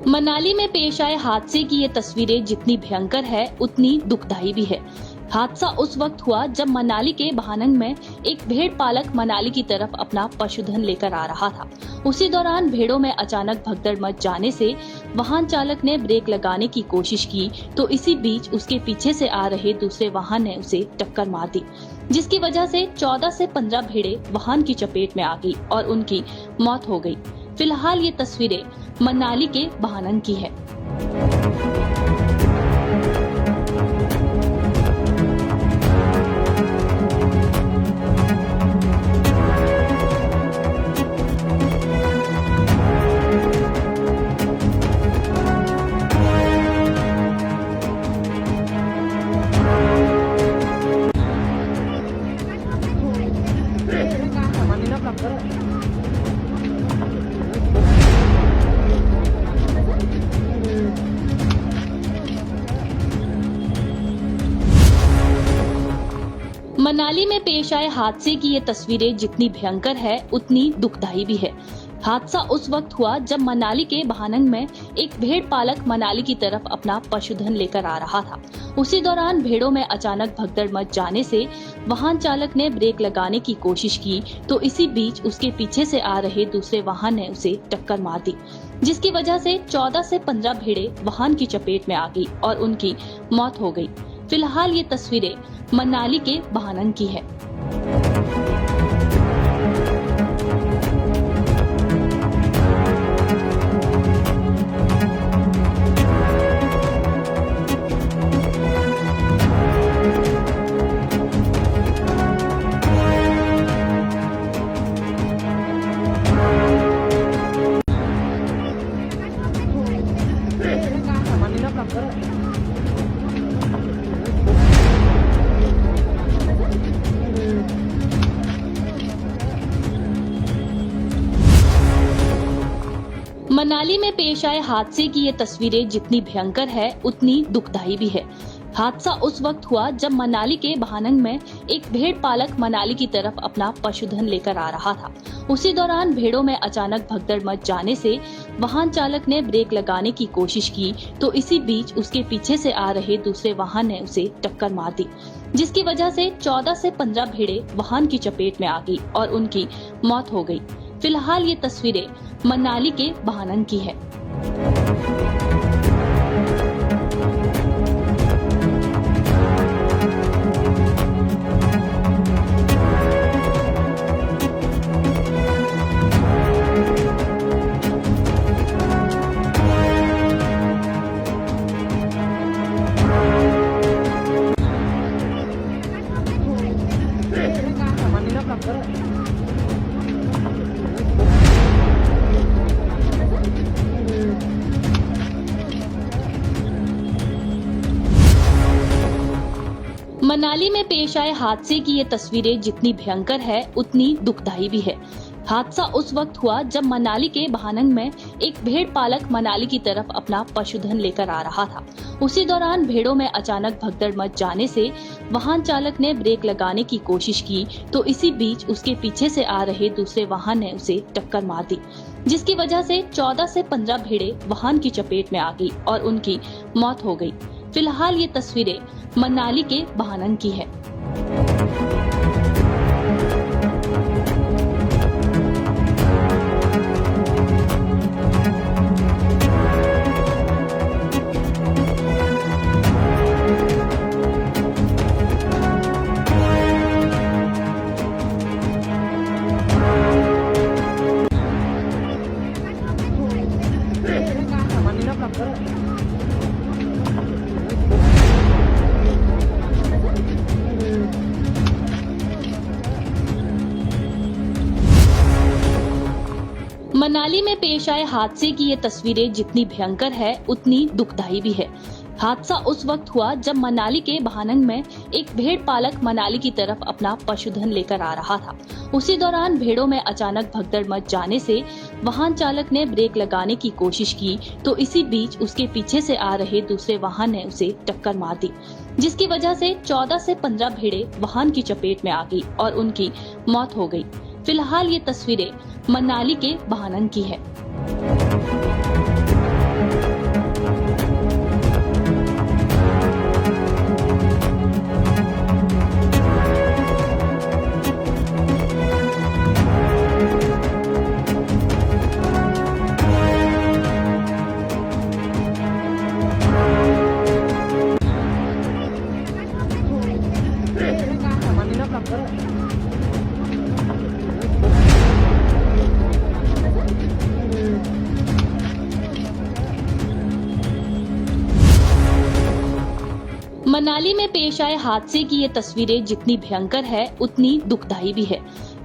मनाली में पेश आए हादसे की ये तस्वीरें जितनी भयंकर है उतनी दुखदाई भी है। हादसा उस वक्त हुआ जब मनाली के भानंग में एक भेड़ पालक मनाली की तरफ अपना पशुधन लेकर आ रहा था। उसी दौरान भेड़ों में अचानक भगदड़ मच जाने से वाहन चालक ने ब्रेक लगाने की कोशिश की तो इसी बीच उसके पीछे से आ रहे दूसरे वाहन ने उसे टक्कर मार दी, जिसकी वजह से 14 से 15 भेड़ें वाहन की चपेट में आ गई और उनकी मौत हो गई। फिलहाल ये तस्वीरें मनाली के भानंग की है। मनाली में पेश आए हादसे की ये तस्वीरें जितनी भयंकर है उतनी दुखदाई भी है। हादसा उस वक्त हुआ जब मनाली के भानंग में एक भेड़ पालक मनाली की तरफ अपना पशुधन लेकर आ रहा था। उसी दौरान भेड़ों में अचानक भगदड़ मच जाने से वाहन चालक ने ब्रेक लगाने की कोशिश की तो इसी बीच उसके पीछे से आ रहे दूसरे वाहन ने उसे टक्कर मार दी, जिसकी वजह से 14 से 15 भेड़ें वाहन की चपेट में आ गई और उनकी मौत हो गई। फिलहाल ये तस्वीरें मनाली के भानंग की है। मनाली में पेश आए हादसे की ये तस्वीरें जितनी भयंकर है उतनी दुखदाई भी है। हादसा उस वक्त हुआ जब मनाली के भानंग में एक भेड़ पालक मनाली की तरफ अपना पशुधन लेकर आ रहा था। उसी दौरान भेड़ों में अचानक भगदड़ मच जाने से वाहन चालक ने ब्रेक लगाने की कोशिश की तो इसी बीच उसके पीछे से आ रहे दूसरे वाहन ने उसे टक्कर मार दी, जिसकी वजह से 14 से 15 भेड़ें वाहन की चपेट में आ गई और उनकी मौत हो गई। फिलहाल ये तस्वीरें मनाली के भानंग की है। मनाली में पेश आए हादसे की ये तस्वीरें जितनी भयंकर है उतनी दुखदाई भी है। हादसा उस वक्त हुआ जब मनाली के भानंग में एक भेड़ पालक मनाली की तरफ अपना पशुधन लेकर आ रहा था। उसी दौरान भेड़ों में अचानक भगदड़ मच जाने से वाहन चालक ने ब्रेक लगाने की कोशिश की तो इसी बीच उसके पीछे से आ रहे दूसरे वाहन ने उसे टक्कर मार दी, जिसकी वजह से 14 से 15 भेड़ें वाहन की चपेट में आ गई और उनकी मौत हो गई। फिलहाल ये तस्वीरें मनाली के भानंग की है। मनाली में पेश आए हादसे की ये तस्वीरें जितनी भयंकर है उतनी दुखदाई भी है। हादसा उस वक्त हुआ जब मनाली के बहानंग में एक भेड़ पालक मनाली की तरफ अपना पशुधन लेकर आ रहा था। उसी दौरान भेड़ों में अचानक भगदड़ मच जाने से वाहन चालक ने ब्रेक लगाने की कोशिश की तो इसी बीच उसके पीछे से आ रहे दूसरे वाहन ने उसे टक्कर मार दी, जिसकी वजह से 14 से 15 भेड़ें वाहन की चपेट में आ गई और उनकी मौत हो गई। फिलहाल ये तस्वीरें मनाली के बहानंग की है। मनाली में पेश आए हादसे की ये तस्वीरें जितनी भयंकर है उतनी दुखदायी भी है।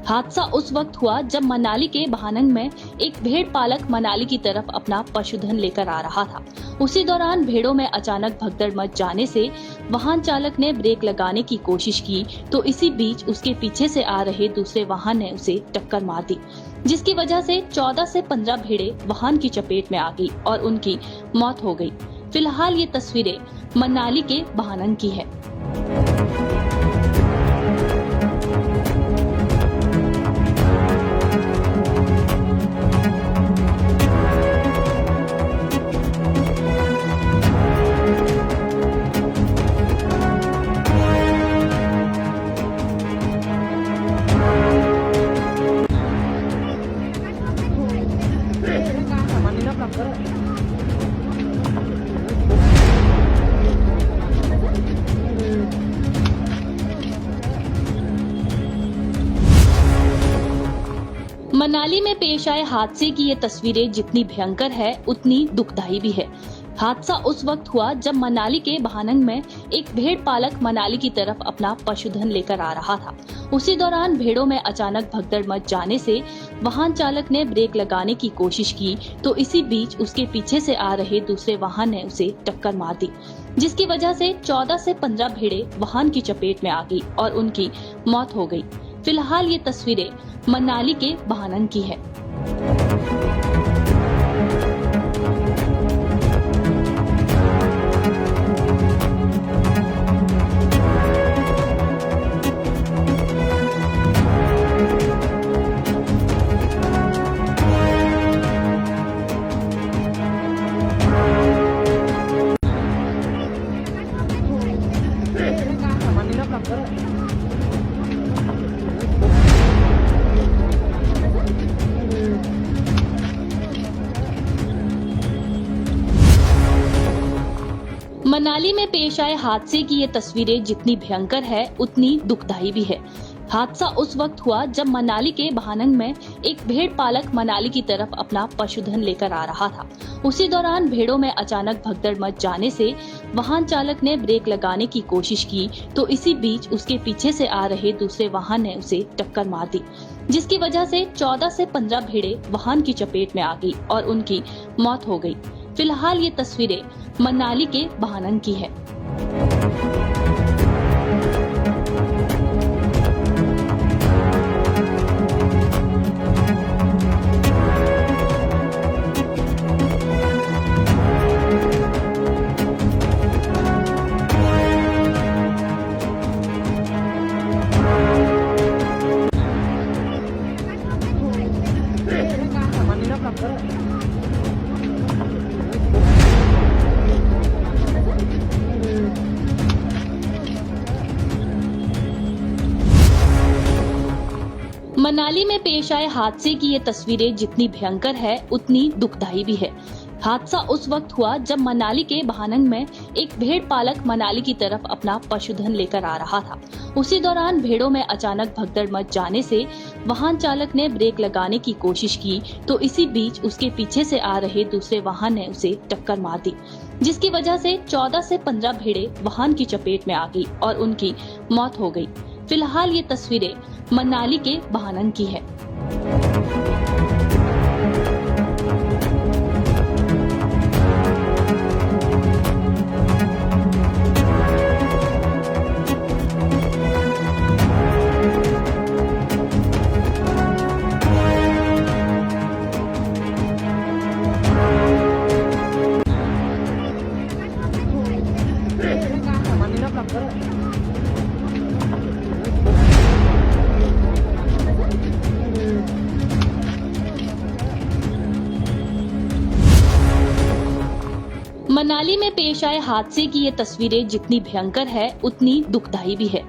हादसा उस वक्त हुआ जब मनाली के बहानंग में एक भेड़ पालक मनाली की तरफ अपना पशुधन लेकर आ रहा था। उसी दौरान भेड़ों में अचानक भगदड़ मच जाने से वाहन चालक ने ब्रेक लगाने की कोशिश की तो इसी बीच उसके पीछे से आ रहे दूसरे वाहन ने उसे टक्कर मार दी, जिसकी वजह से 14 से 15 भेड़ें वाहन की चपेट में आ गई और उनकी मौत हो गई। फिलहाल ये तस्वीरें मनाली के बहानंग की है। मनाली में पेश आए हादसे की ये तस्वीरें जितनी भयंकर है उतनी दुखदायी भी है। हादसा उस वक्त हुआ जब मनाली के बहानंग में एक भेड़ पालक मनाली की तरफ अपना पशुधन लेकर आ रहा था। उसी दौरान भेड़ों में अचानक भगदड़ मच जाने से वाहन चालक ने ब्रेक लगाने की कोशिश की तो इसी बीच उसके पीछे से आ रहे दूसरे वाहन ने उसे टक्कर मार दी, जिसकी वजह से 14 से 15 भेड़ें वाहन की चपेट में आ गई और उनकी मौत हो गई। फिलहाल ये तस्वीरें मनाली के बहानंग की है। मनाली में पेश आए हादसे की ये तस्वीरें जितनी भयंकर है उतनी दुखदायी भी है। हादसा उस वक्त हुआ जब मनाली के बहानंग में एक भेड़ पालक मनाली की तरफ अपना पशुधन लेकर आ रहा था। उसी दौरान भेड़ों में अचानक भगदड़ मच जाने से वाहन चालक ने ब्रेक लगाने की कोशिश की तो इसी बीच उसके पीछे से आ रहे दूसरे वाहन ने उसे टक्कर मार दी, जिसकी वजह से 14 से 15 भेड़ें वाहन की चपेट में आ गई और उनकी मौत हो गई। फिलहाल ये तस्वीरें मनाली के बहानंग की है। मनाली में पेश आए हादसे की ये तस्वीरें जितनी भयंकर है उतनी दुखदायी भी है। हादसा उस वक्त हुआ जब मनाली के बहानंग में एक भेड़ पालक मनाली की तरफ अपना पशुधन लेकर आ रहा था। उसी दौरान भेड़ों में अचानक भगदड़ मच जाने से वाहन चालक ने ब्रेक लगाने की कोशिश की तो इसी बीच उसके पीछे से आ रहे दूसरे वाहन ने उसे टक्कर मार दी, जिसकी वजह से 14 से 15 भेड़ें वाहन की चपेट में आ गई और उनकी मौत हो गई। फिलहाल ये तस्वीरें मनाली के बहानंग की है। मनाली में पेश आए हादसे की ये तस्वीरें जितनी भयंकर है उतनी दुखदाई भी है।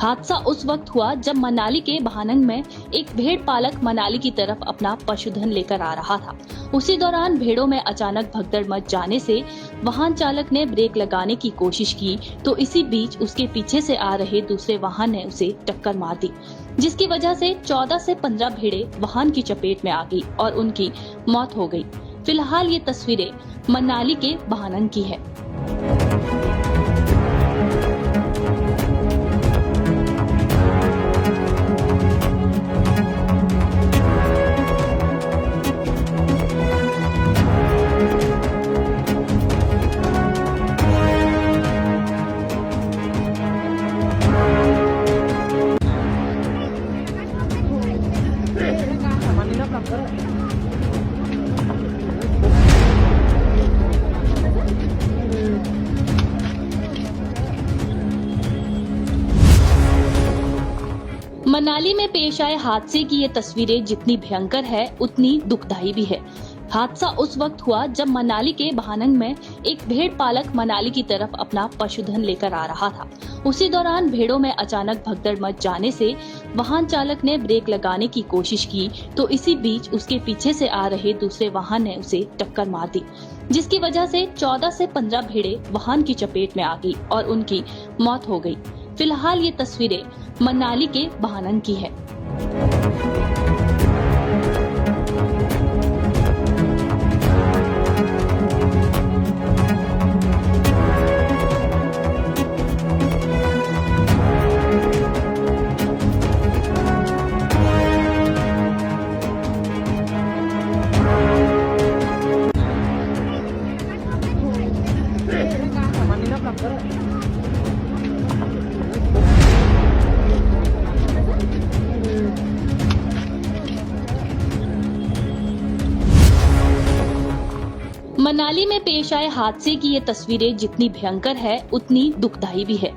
हादसा उस वक्त हुआ जब मनाली के बहानंग में एक भेड़ पालक मनाली की तरफ अपना पशुधन लेकर आ रहा था। उसी दौरान भेड़ों में अचानक भगदड़ मच जाने से वाहन चालक ने ब्रेक लगाने की कोशिश की तो इसी बीच उसके पीछे से आ रहे दूसरे वाहन ने उसे टक्कर मार दी, जिसकी वजह से 14 से 15 भेड़ें वाहन की चपेट में आ गई और उनकी मौत हो गई। फिलहाल ये तस्वीरें मनाली के बहानंग की है। मनाली में पेश आए हादसे की ये तस्वीरें जितनी भयंकर है उतनी दुखदाई भी है। हादसा उस वक्त हुआ जब मनाली के बहानंग में एक भेड़ पालक मनाली की तरफ अपना पशुधन लेकर आ रहा था। उसी दौरान भेड़ों में अचानक भगदड़ मच जाने से वाहन चालक ने ब्रेक लगाने की कोशिश की तो इसी बीच उसके पीछे से आ रहे दूसरे वाहन ने उसे टक्कर मार दी, जिसकी वजह से 14 से 15 भेड़ें वाहन की चपेट में आ गई और उनकी मौत हो गई। फिलहाल ये तस्वीरें मनाली के बहानंग की है। मनाली में पेश आए हादसे की ये तस्वीरें जितनी भयंकर है उतनी दुखदाई भी है।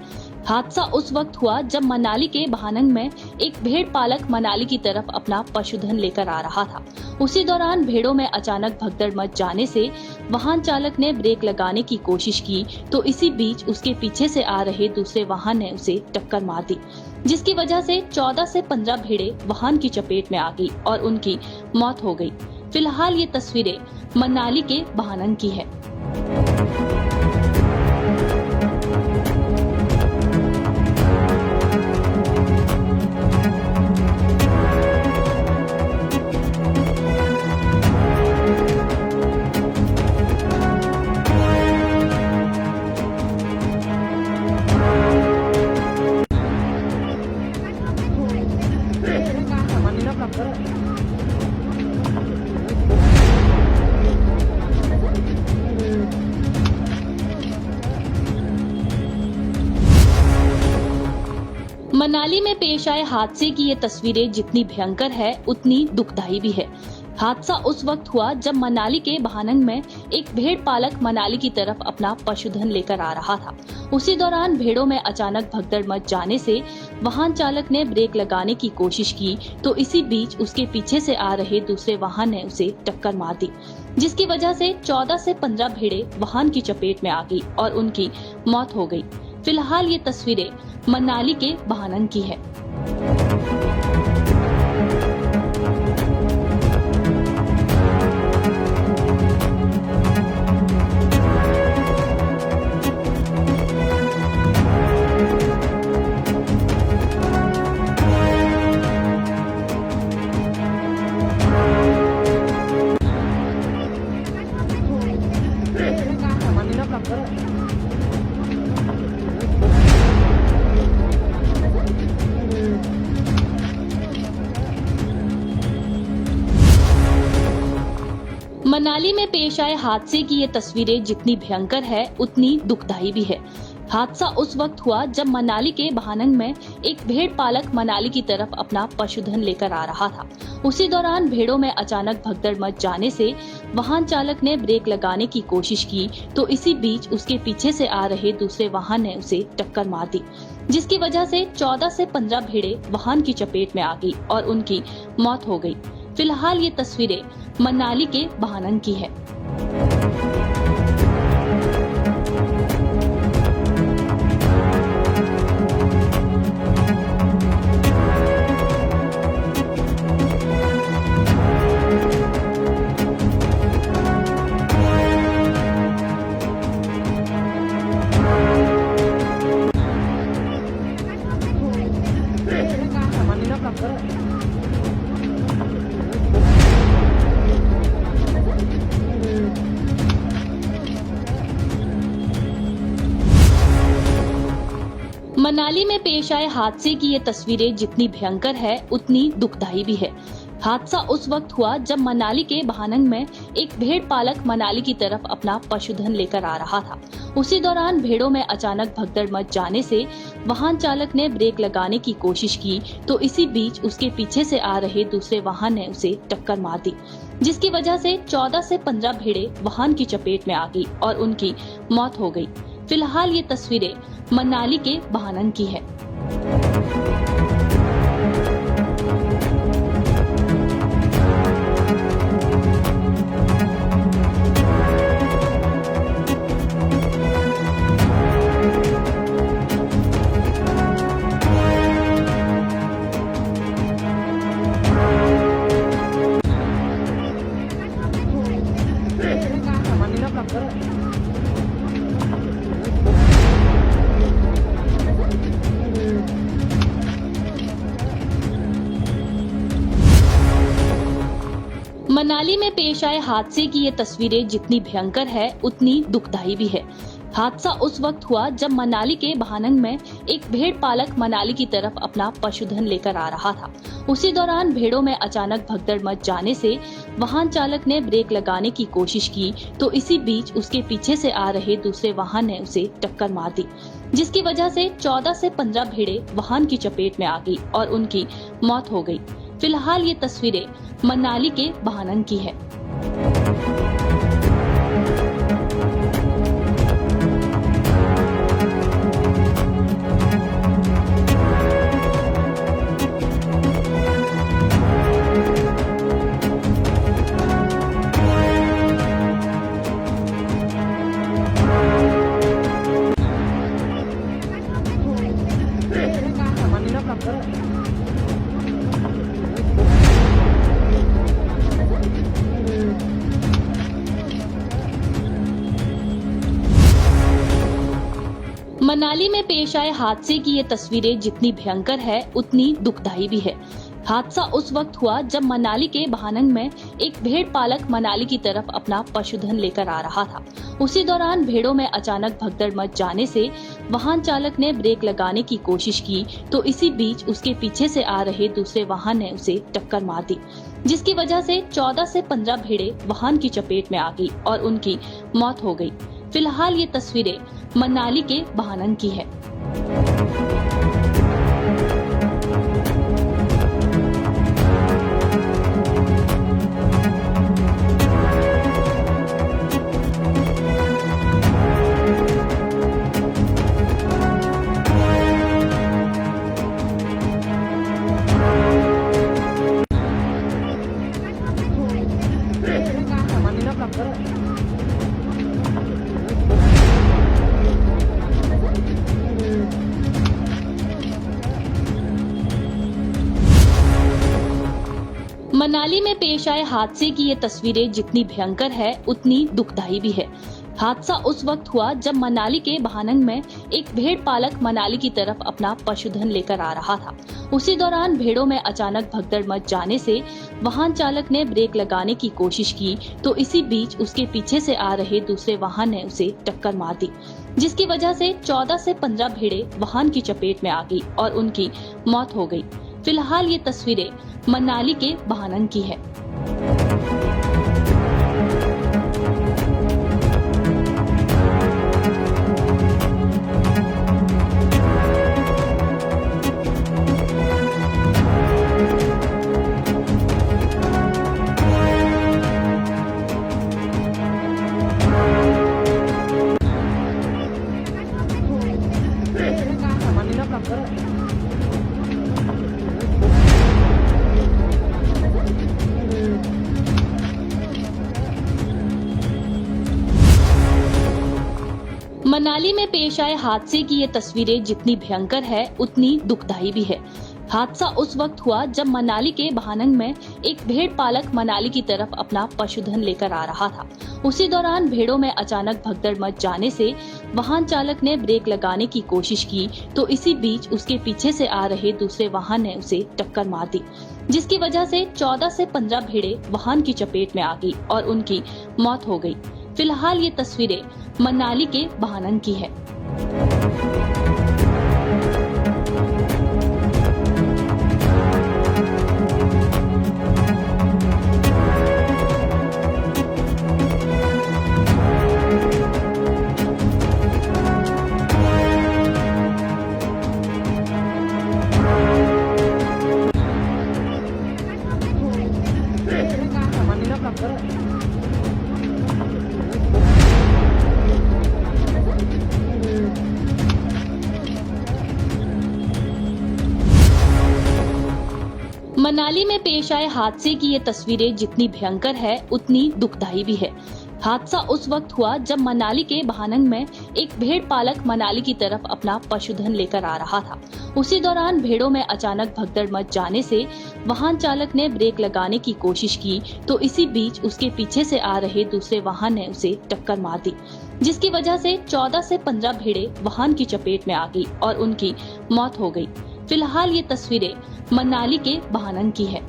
हादसा उस वक्त हुआ जब मनाली के बहानंग में एक भेड़ पालक मनाली की तरफ अपना पशुधन लेकर आ रहा था। उसी दौरान भेड़ों में अचानक भगदड़ मच जाने से वाहन चालक ने ब्रेक लगाने की कोशिश की तो इसी बीच उसके पीछे से आ रहे दूसरे वाहन ने उसे टक्कर मार दी, जिसकी वजह से 14 से 15 भेड़ें वाहन की चपेट में आ गई और उनकी मौत हो गई। फिलहाल ये तस्वीरें मनाली के बहानंग की है। मनाली में पेश आए हादसे की ये तस्वीरें जितनी भयंकर है उतनी दुखदाई भी है। हादसा उस वक्त हुआ जब मनाली के बहानंग में एक भेड़ पालक मनाली की तरफ अपना पशुधन लेकर आ रहा था। उसी दौरान भेड़ों में अचानक भगदड़ मच जाने से वाहन चालक ने ब्रेक लगाने की कोशिश की तो इसी बीच उसके पीछे से आ रहे दूसरे वाहन ने उसे टक्कर मार दी, जिसकी वजह से 14 से 15 भेड़ें वाहन की चपेट में आ गई और उनकी मौत हो गई। फिलहाल ये तस्वीरें मनाली के बहानंग की है। मनाली में पेश आए हादसे की ये तस्वीरें जितनी भयंकर है उतनी दुखदाई भी है। हादसा उस वक्त हुआ जब मनाली के बहानंग में एक भेड़ पालक मनाली की तरफ अपना पशुधन लेकर आ रहा था। उसी दौरान भेड़ों में अचानक भगदड़ मच जाने से वाहन चालक ने ब्रेक लगाने की कोशिश की तो इसी बीच उसके पीछे से आ रहे दूसरे वाहन ने उसे टक्कर मार दी, जिसकी वजह से 14 से 15 भेड़ें वाहन की चपेट में आ गई और उनकी मौत हो गई। फिलहाल ये तस्वीरें मनाली के बहानंग की है। मनाली में पेश आए हादसे की ये तस्वीरें जितनी भयंकर है उतनी दुखदायी भी है। हादसा उस वक्त हुआ जब मनाली के बहानंग में एक भेड़ पालक मनाली की तरफ अपना पशुधन लेकर आ रहा था। उसी दौरान भेड़ों में अचानक भगदड़ मच जाने से वाहन चालक ने ब्रेक लगाने की कोशिश की तो इसी बीच उसके पीछे से आ रहे दूसरे वाहन ने उसे टक्कर मार दी, जिसकी वजह से 14 से 15 भेड़ें वाहन की चपेट में आ गई और उनकी मौत हो गई। फिलहाल ये तस्वीरें मनाली के बहानंग की है। मनाली में पेश आए हादसे की ये तस्वीरें जितनी भयंकर है उतनी दुखदायी भी है। हादसा उस वक्त हुआ जब मनाली के बहानंग में एक भेड़ पालक मनाली की तरफ अपना पशुधन लेकर आ रहा था। उसी दौरान भेड़ों में अचानक भगदड़ मच जाने से वाहन चालक ने ब्रेक लगाने की कोशिश की तो इसी बीच उसके पीछे से आ रहे दूसरे वाहन ने उसे टक्कर मार दी, जिसकी वजह से 14 से 15 भेड़ें वाहन की चपेट में आ गई और उनकी मौत हो गई। फिलहाल ये तस्वीरें मनाली के बहानंग की है। मनाली में पेश आए हादसे की ये तस्वीरें जितनी भयंकर है उतनी दुखदायी भी है। हादसा उस वक्त हुआ जब मनाली के बहानंग में एक भेड़ पालक मनाली की तरफ अपना पशुधन लेकर आ रहा था। उसी दौरान भेड़ों में अचानक भगदड़ मच जाने से वाहन चालक ने ब्रेक लगाने की कोशिश की तो इसी बीच उसके पीछे से आ रहे दूसरे वाहन ने उसे टक्कर मार दी, जिसकी वजह से 14 से 15 भेड़ें वाहन की चपेट में आ गई और उनकी मौत हो गई। फिलहाल ये तस्वीरें मनाली के बहानंग की है। मनाली में पेश आए हादसे की ये तस्वीरें जितनी भयंकर है उतनी दुखदायी भी है। हादसा उस वक्त हुआ जब मनाली के बहानंग में एक भेड़ पालक मनाली की तरफ अपना पशुधन लेकर आ रहा था। उसी दौरान भेड़ों में अचानक भगदड़ मच जाने से वाहन चालक ने ब्रेक लगाने की कोशिश की तो इसी बीच उसके पीछे से आ रहे दूसरे वाहन ने उसे टक्कर मार दी, जिसकी वजह से 14 से 15 भेड़ें वाहन की चपेट में आ गई और उनकी मौत हो गई। फिलहाल ये तस्वीरें मनाली के बहानंग की है। मनाली में पेश आए हादसे की ये तस्वीरें जितनी भयंकर है उतनी दुखदाई भी है। हादसा उस वक्त हुआ जब मनाली के भानंग में एक भेड़ पालक मनाली की तरफ अपना पशुधन लेकर आ रहा था। उसी दौरान भेड़ों में अचानक भगदड़ मच जाने से वाहन चालक ने ब्रेक लगाने की कोशिश की तो इसी बीच उसके पीछे से आ रहे दूसरे वाहन ने उसे टक्कर मार दी, जिसकी वजह से 14 से 15 भेड़ें वाहन की चपेट में आ गई और उनकी मौत हो गई। फिलहाल ये तस्वीरें मनाली के भानंग की है। मनाली में पेश आए हादसे की ये तस्वीरें जितनी भयंकर है उतनी दुखदाई भी है। हादसा उस वक्त हुआ जब मनाली के भानंग में एक भेड़ पालक मनाली की तरफ अपना पशुधन लेकर आ रहा था। उसी दौरान भेड़ों में अचानक भगदड़ मच जाने से वाहन चालक ने ब्रेक लगाने की कोशिश की तो इसी बीच उसके पीछे से आ रहे दूसरे वाहन ने उसे टक्कर मार दी, जिसकी वजह से 14 से 15 भेड़ें वाहन की चपेट में आ गई और उनकी मौत हो गई। फिलहाल ये तस्वीरें मनाली के भानंग की है।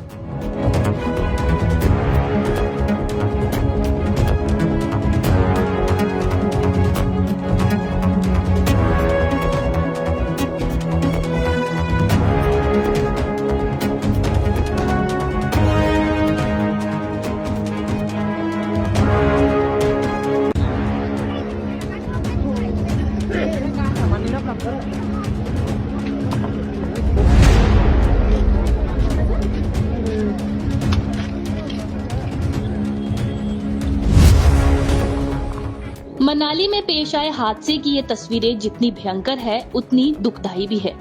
मनाली में पेश आए हादसे की ये तस्वीरें जितनी भयंकर है उतनी दुखदाई भी है।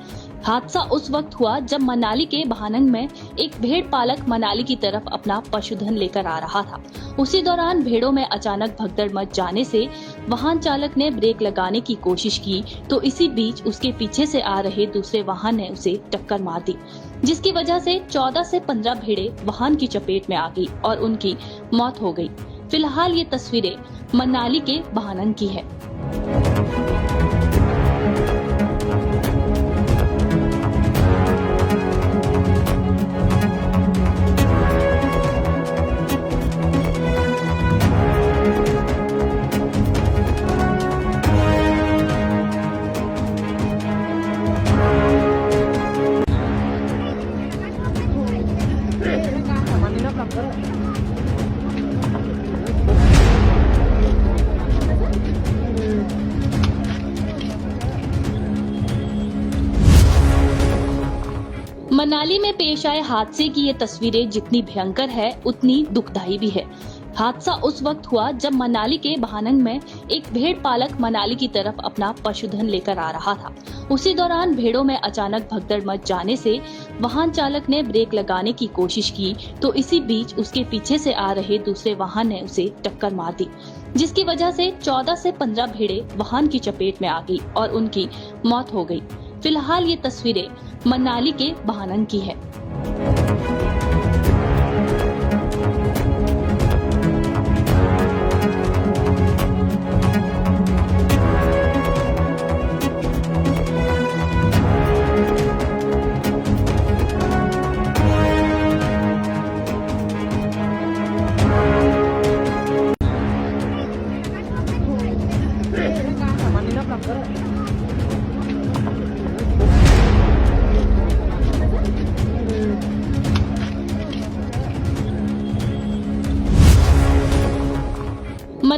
हादसा उस वक्त हुआ जब मनाली के भानंग में एक भेड़ पालक मनाली की तरफ अपना पशुधन लेकर आ रहा था। उसी दौरान भेड़ों में अचानक भगदड़ मच जाने से वाहन चालक ने ब्रेक लगाने की कोशिश की तो इसी बीच उसके पीछे से आ रहे दूसरे वाहन ने उसे टक्कर मार दी, जिसकी वजह से 14 से 15 भेड़ें वाहन की चपेट में आ गई और उनकी मौत हो गई। फिलहाल ये तस्वीरें मनाली के भानंग की है। मनाली में पेश आए हादसे की ये तस्वीरें जितनी भयंकर है उतनी दुखदाई भी है। हादसा उस वक्त हुआ जब मनाली के भानंग में एक भेड़ पालक मनाली की तरफ अपना पशुधन लेकर आ रहा था। उसी दौरान भेड़ों में अचानक भगदड़ मच जाने से वाहन चालक ने ब्रेक लगाने की कोशिश की तो इसी बीच उसके पीछे से आ रहे दूसरे वाहन ने उसे टक्कर मार दी, जिसकी वजह से 14 से 15 भेड़ें वाहन की चपेट में आ गई और उनकी मौत हो गई। फिलहाल ये तस्वीरें मनाली के भानंग की है।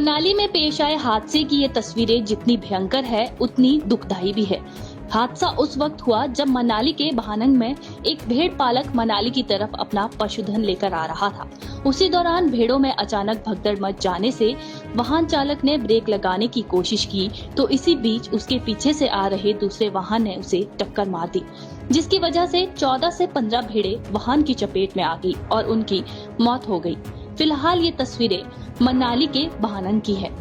मनाली में पेश आए हादसे की ये तस्वीरें जितनी भयंकर है उतनी दुखदाई भी है। हादसा उस वक्त हुआ जब मनाली के भानंग में एक भेड़ पालक मनाली की तरफ अपना पशुधन लेकर आ रहा था। उसी दौरान भेड़ों में अचानक भगदड़ मच जाने से वाहन चालक ने ब्रेक लगाने की कोशिश की तो इसी बीच उसके पीछे से आ रहे दूसरे वाहन ने उसे टक्कर मार दी, जिसकी वजह से 14 से 15 भेड़ें वाहन की चपेट में आ गई और उनकी मौत हो गई। फिलहाल ये तस्वीरें मनाली के भानंग की है।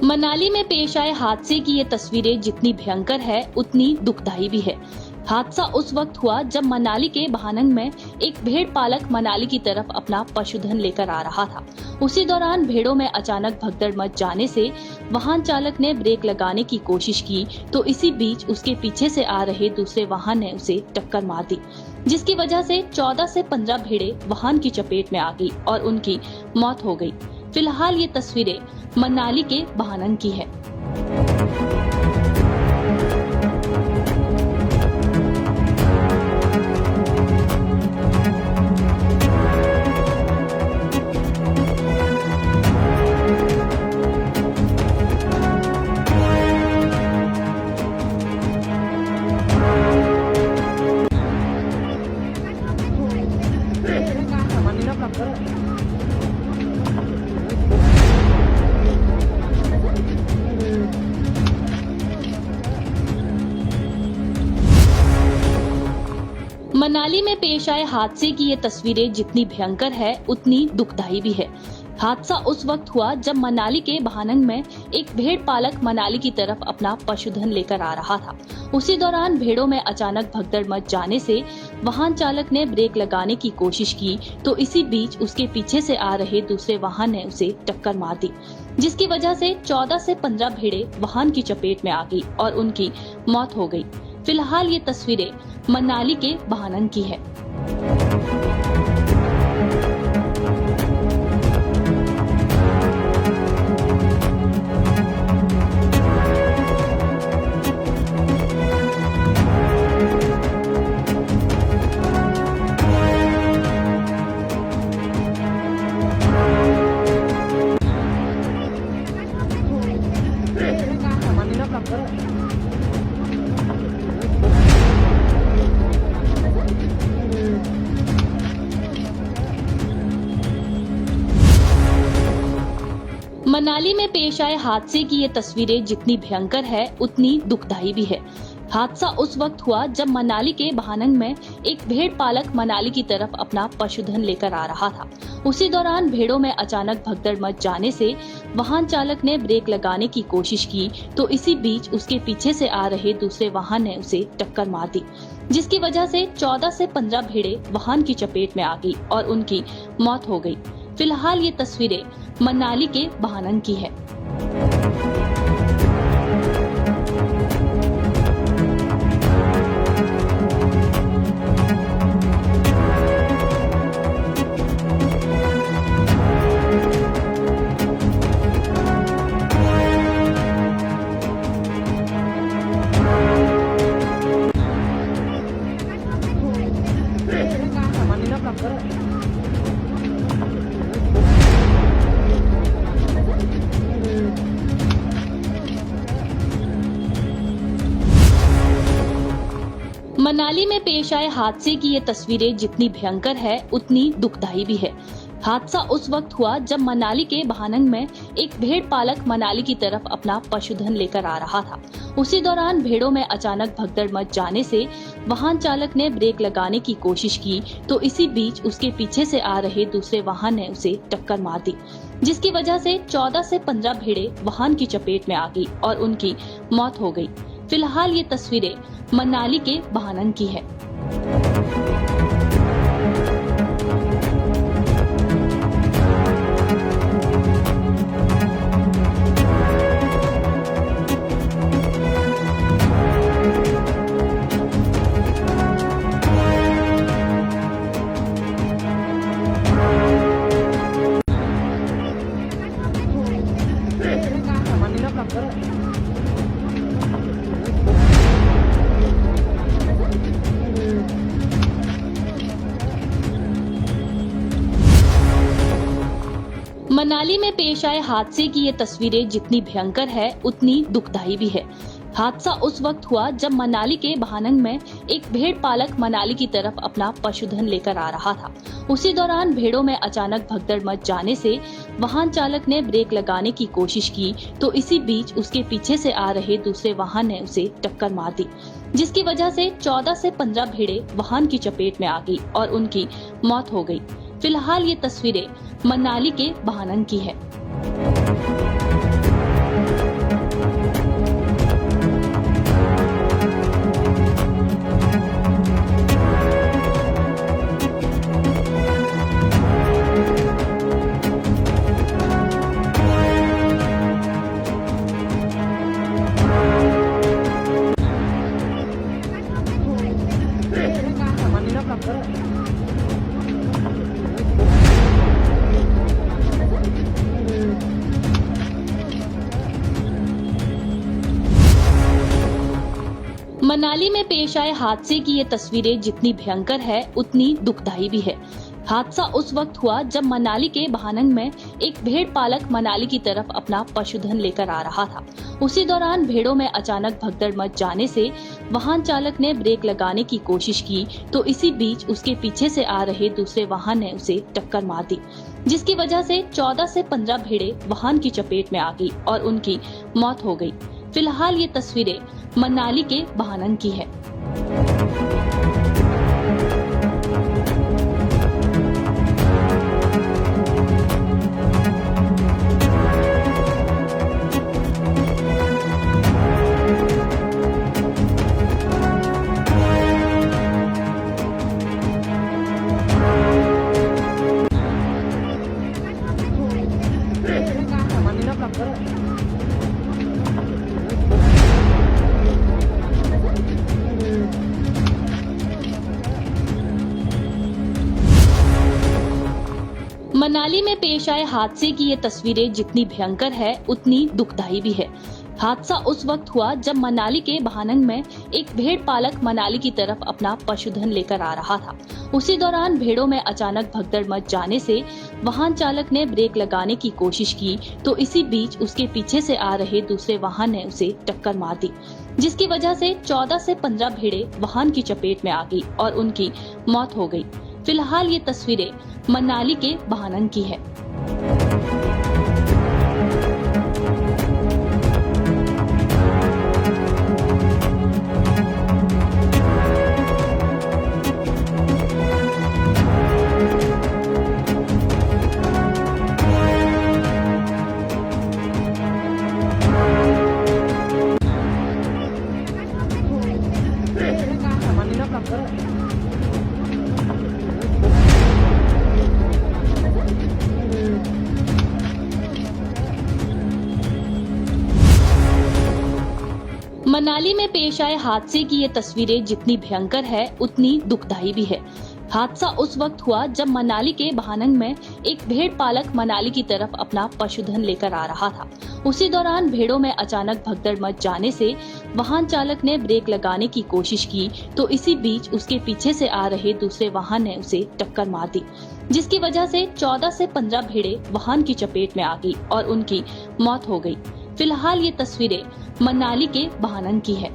मनाली में पेश आए हादसे की ये तस्वीरें जितनी भयंकर है उतनी दुखदाई भी है। हादसा उस वक्त हुआ जब मनाली के भानंग में एक भेड़ पालक मनाली की तरफ अपना पशुधन लेकर आ रहा था। उसी दौरान भेड़ों में अचानक भगदड़ मच जाने से वाहन चालक ने ब्रेक लगाने की कोशिश की तो इसी बीच उसके पीछे से आ रहे दूसरे वाहन ने उसे टक्कर मार दी, जिसकी वजह से 14 से 15 भेड़ें वाहन की चपेट में आ गई और उनकी मौत हो गई। फिलहाल ये तस्वीरें मनाली के भानंग की है। मनाली में पेश आए हादसे की ये तस्वीरें जितनी भयंकर है उतनी दुखदाई भी है। हादसा उस वक्त हुआ जब मनाली के भानंग में एक भेड़ पालक मनाली की तरफ अपना पशुधन लेकर आ रहा था। उसी दौरान भेड़ों में अचानक भगदड़ मच जाने से वाहन चालक ने ब्रेक लगाने की कोशिश की तो इसी बीच उसके पीछे से आ रहे दूसरे वाहन ने उसे टक्कर मार दी, जिसकी वजह से 14 से 15 भेड़ें वाहन की चपेट में आ गई और उनकी मौत हो गई। फिलहाल ये तस्वीरें मनाली के भानंग की है। मनाली में पेश आए हादसे की ये तस्वीरें जितनी भयंकर है उतनी दुखदाई भी है। हादसा उस वक्त हुआ जब मनाली के भानंग में एक भेड़ पालक मनाली की तरफ अपना पशुधन लेकर आ रहा था। उसी दौरान भेड़ों में अचानक भगदड़ मच जाने से वाहन चालक ने ब्रेक लगाने की कोशिश की तो इसी बीच उसके पीछे से आ रहे दूसरे वाहन ने उसे टक्कर मार दी, जिसकी वजह से 14 से 15 भेड़ें वाहन की चपेट में आ गई और उनकी मौत हो गई। फिलहाल ये तस्वीरें मनाली के भानंग की है। मनाली में पेश आए हादसे की ये तस्वीरें जितनी भयंकर है उतनी दुखदाई भी है। हादसा उस वक्त हुआ जब मनाली के भानंग में एक भेड़ पालक मनाली की तरफ अपना पशुधन लेकर आ रहा था। उसी दौरान भेड़ों में अचानक भगदड़ मच जाने से वाहन चालक ने ब्रेक लगाने की कोशिश की तो इसी बीच उसके पीछे से आ रहे दूसरे वाहन ने उसे टक्कर मार दी, जिसकी वजह से 14 से 15 भेड़ें वाहन की चपेट में आ गई और उनकी मौत हो गई। फिलहाल ये तस्वीरें मनाली के भानंग की है। मनाली में पेश आए हादसे की ये तस्वीरें जितनी भयंकर है उतनी दुखदाई भी है। हादसा उस वक्त हुआ जब मनाली के भानंग में एक भेड़ पालक मनाली की तरफ अपना पशुधन लेकर आ रहा था। उसी दौरान भेड़ों में अचानक भगदड़ मच जाने से वाहन चालक ने ब्रेक लगाने की कोशिश की तो इसी बीच उसके पीछे से आ रहे दूसरे वाहन ने उसे टक्कर मार दी, जिसकी वजह से 14 से 15 भेड़ें वाहन की चपेट में आ गई और उनकी मौत हो गई। फिलहाल ये तस्वीरें मनाली के भानंग की है। मनाली में पेश आए हादसे की ये तस्वीरें जितनी भयंकर है उतनी दुखदाई भी है। हादसा उस वक्त हुआ जब मनाली के भानंग में एक भेड़ पालक मनाली की तरफ अपना पशुधन लेकर आ रहा था। उसी दौरान भेड़ों में अचानक भगदड़ मच जाने से वाहन चालक ने ब्रेक लगाने की कोशिश की तो इसी बीच उसके पीछे से आ रहे दूसरे वाहन ने उसे टक्कर मार दी, जिसकी वजह से 14 से 15 भेड़ें वाहन की चपेट में आ गई और उनकी मौत हो गई। फिलहाल ये तस्वीरें मनाली के भानंग की है। मनाली में पेश आए हादसे की ये तस्वीरें जितनी भयंकर है उतनी दुखदाई भी है। हादसा उस वक्त हुआ जब मनाली के भानंग में एक भेड़ पालक मनाली की तरफ अपना पशुधन लेकर आ रहा था। उसी दौरान भेड़ों में अचानक भगदड़ मच जाने से वाहन चालक ने ब्रेक लगाने की कोशिश की तो इसी बीच उसके पीछे से आ रहे दूसरे वाहन ने उसे टक्कर मार दी, जिसकी वजह से 14 से 15 भेड़ें वाहन की चपेट में आ गई और उनकी मौत हो गई। फिलहाल ये तस्वीरें मनाली के भानंग की है। मनाली में पेश आए हादसे की ये तस्वीरें जितनी भयंकर है उतनी दुखदाई भी है। हादसा उस वक्त हुआ जब मनाली के भानंग में एक भेड़ पालक मनाली की तरफ अपना पशुधन लेकर आ रहा था। उसी दौरान भेड़ों में अचानक भगदड़ मच जाने से वाहन चालक ने ब्रेक लगाने की कोशिश की तो इसी बीच उसके पीछे से आ रहे दूसरे वाहन ने उसे टक्कर मार दी, जिसकी वजह से 14 से 15 भेड़ें वाहन की चपेट में आ गई और उनकी मौत हो गई। फिलहाल ये तस्वीरें मनाली के भानंग की है।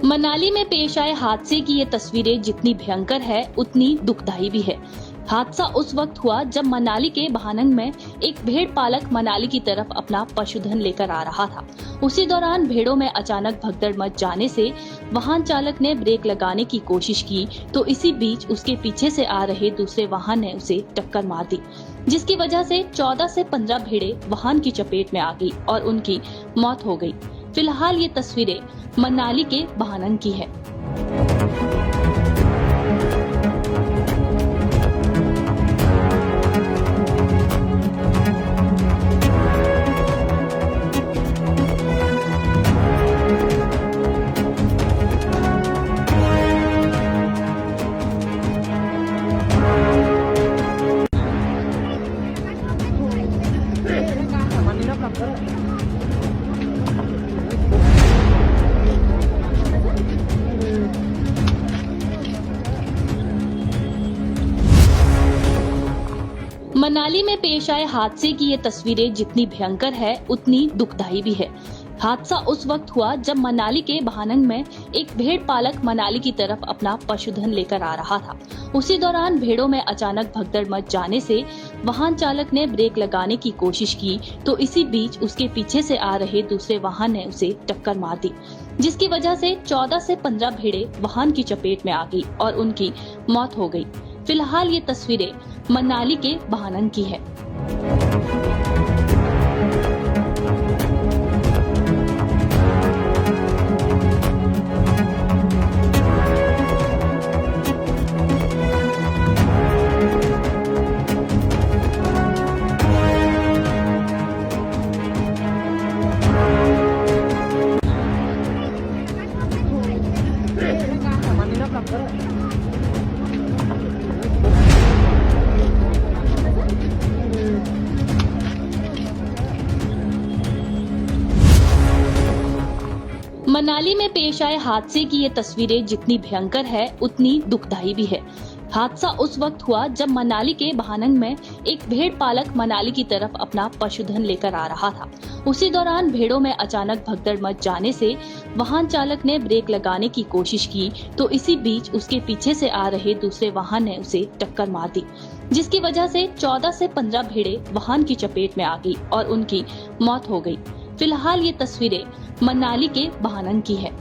मनाली में पेश आए हादसे की ये तस्वीरें जितनी भयंकर है उतनी दुखदाई भी है। हादसा उस वक्त हुआ जब मनाली के भानंग में एक भेड़ पालक मनाली की तरफ अपना पशुधन लेकर आ रहा था। उसी दौरान भेड़ों में अचानक भगदड़ मच जाने से वाहन चालक ने ब्रेक लगाने की कोशिश की तो इसी बीच उसके पीछे से आ रहे दूसरे वाहन ने उसे टक्कर मार दी, जिसकी वजह से 14 से 15 भेड़ें वाहन की चपेट में आ गई और उनकी मौत हो गई। फिलहाल ये तस्वीरें मनाली के भानंग की है। मनाली में पेश आए हादसे की ये तस्वीरें जितनी भयंकर है उतनी दुखदाई भी है। हादसा उस वक्त हुआ जब मनाली के भानंग में एक भेड़ पालक मनाली की तरफ अपना पशुधन लेकर आ रहा था। उसी दौरान भेड़ों में अचानक भगदड़ मच जाने से वाहन चालक ने ब्रेक लगाने की कोशिश की तो इसी बीच उसके पीछे से आ रहे दूसरे वाहन ने उसे टक्कर मार दी, जिसकी वजह से 14 से 15 भेड़ें वाहन की चपेट में आ गई और उनकी मौत हो गई। फिलहाल ये तस्वीरें मनाली के भानंग की है। मनाली में पेश आए हादसे की ये तस्वीरें जितनी भयंकर है उतनी दुखदाई भी है। हादसा उस वक्त हुआ जब मनाली के भानंग में एक भेड़ पालक मनाली की तरफ अपना पशुधन लेकर आ रहा था। उसी दौरान भेड़ों में अचानक भगदड़ मच जाने से वाहन चालक ने ब्रेक लगाने की कोशिश की तो इसी बीच उसके पीछे से आ रहे दूसरे वाहन ने उसे टक्कर मार दी, जिसकी वजह से 14 से 15 भेड़ें वाहन की चपेट में आ गई और उनकी मौत हो गई। फिलहाल ये तस्वीरें मनाली के भानंग की है।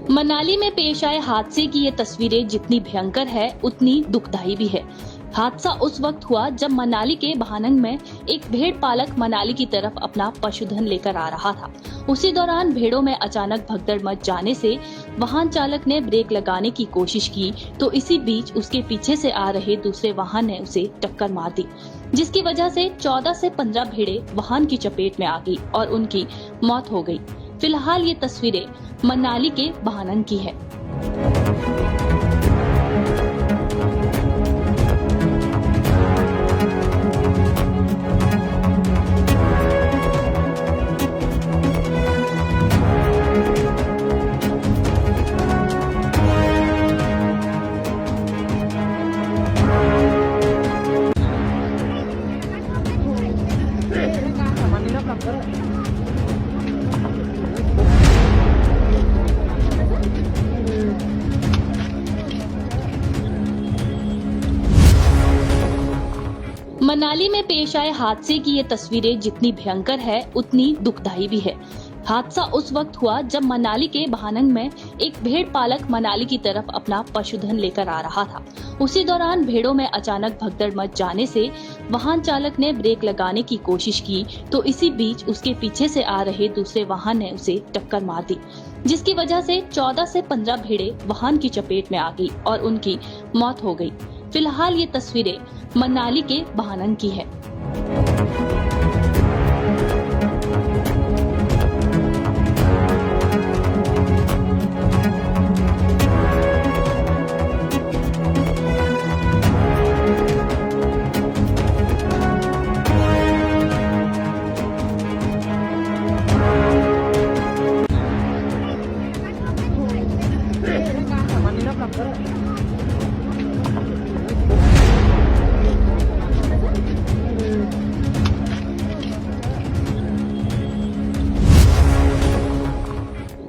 मनाली में पेश आए हादसे की ये तस्वीरें जितनी भयंकर है उतनी दुखदाई भी है। हादसा उस वक्त हुआ जब मनाली के भानंग में एक भेड़ पालक मनाली की तरफ अपना पशुधन लेकर आ रहा था। उसी दौरान भेड़ों में अचानक भगदड़ मच जाने से वाहन चालक ने ब्रेक लगाने की कोशिश की तो इसी बीच उसके पीछे से आ रहे दूसरे वाहन ने उसे टक्कर मार दी, जिसकी वजह से 14 से 15 भेड़ें वाहन की चपेट में आ गई और उनकी मौत हो गई। फिलहाल ये तस्वीरें मनाली के भानंग की है। मनाली में पेश आए हादसे की ये तस्वीरें जितनी भयंकर है उतनी दुखदाई भी है। हादसा उस वक्त हुआ जब मनाली के भानंग में एक भेड़ पालक मनाली की तरफ अपना पशुधन लेकर आ रहा था। उसी दौरान भेड़ों में अचानक भगदड़ मच जाने से वाहन चालक ने ब्रेक लगाने की कोशिश की तो इसी बीच उसके पीछे से आ रहे दूसरे वाहन ने उसे टक्कर मार दी, जिसकी वजह से 14 से 15 भेड़ें वाहन की चपेट में आ गई और उनकी मौत हो गई। फिलहाल ये तस्वीरें मनाली के भानंग की है।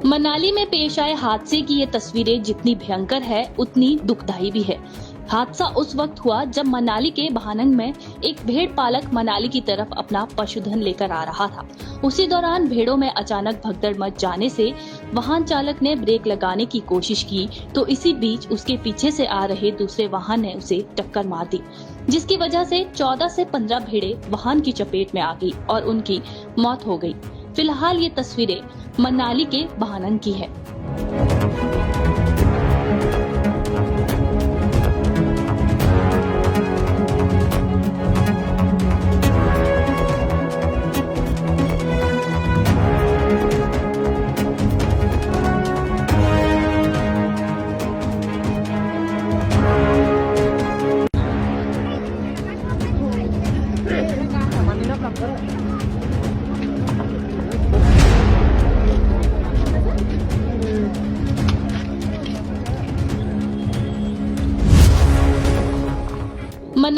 मनाली में पेश आए हादसे की ये तस्वीरें जितनी भयंकर है उतनी दुखदाई भी है। हादसा उस वक्त हुआ जब मनाली के भानंग में एक भेड़ पालक मनाली की तरफ अपना पशुधन लेकर आ रहा था। उसी दौरान भेड़ों में अचानक भगदड़ मच जाने से वाहन चालक ने ब्रेक लगाने की कोशिश की तो इसी बीच उसके पीछे से आ रहे दूसरे वाहन ने उसे टक्कर मार दी, जिसकी वजह से 14 से 15 भेड़ें वाहन की चपेट में आ गई और उनकी मौत हो गई। फिलहाल ये तस्वीरें मनाली के भानंग की है।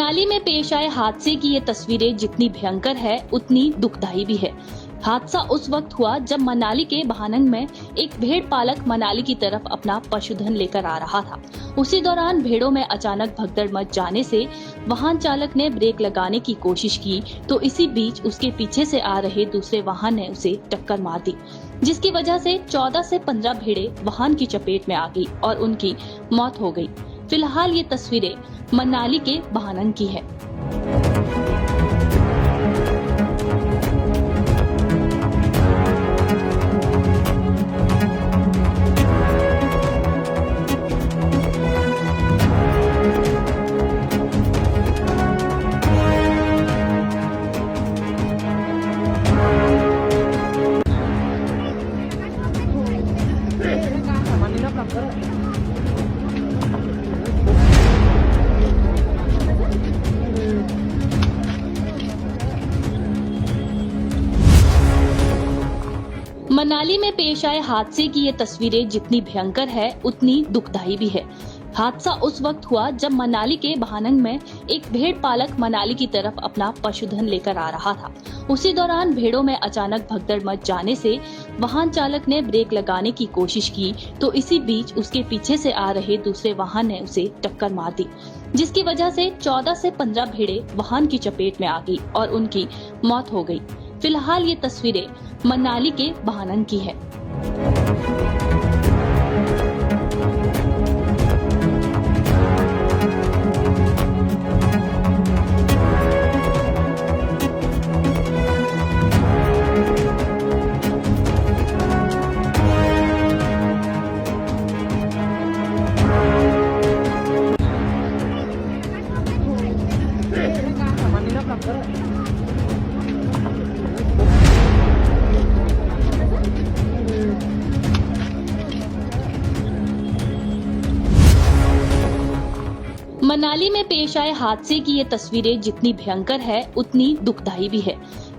मनाली में पेश आए हादसे की ये तस्वीरें जितनी भयंकर है उतनी दुखदाई भी है। हादसा उस वक्त हुआ जब मनाली के भानंग में एक भेड़ पालक मनाली की तरफ अपना पशुधन लेकर आ रहा था। उसी दौरान भेड़ों में अचानक भगदड़ मच जाने से वाहन चालक ने ब्रेक लगाने की कोशिश की तो इसी बीच उसके पीछे से आ रहे दूसरे वाहन ने उसे टक्कर मार दी, जिसकी वजह से 14 से 15 भेड़ें वाहन की चपेट में आ गई और उनकी मौत हो गई। फिलहाल ये तस्वीरें मनाली के भानंग की है। मनाली में पेश आए हादसे की ये तस्वीरें जितनी भयंकर है उतनी दुखदाई भी है। हादसा उस वक्त हुआ जब मनाली के भानंग में एक भेड़ पालक मनाली की तरफ अपना पशुधन लेकर आ रहा था। उसी दौरान भेड़ों में अचानक भगदड़ मच जाने से वाहन चालक ने ब्रेक लगाने की कोशिश की तो इसी बीच उसके पीछे से आ रहे दूसरे वाहन ने उसे टक्कर मार दी, जिसकी वजह से 14 से 15 भेड़ें वाहन की चपेट में आ गई और उनकी मौत हो गई। फिलहाल ये तस्वीरें मनाली के भानंग की है। मनाली में पेश आए हादसे की ये तस्वीरें जितनी भयंकर है उतनी दुखदाई भी है।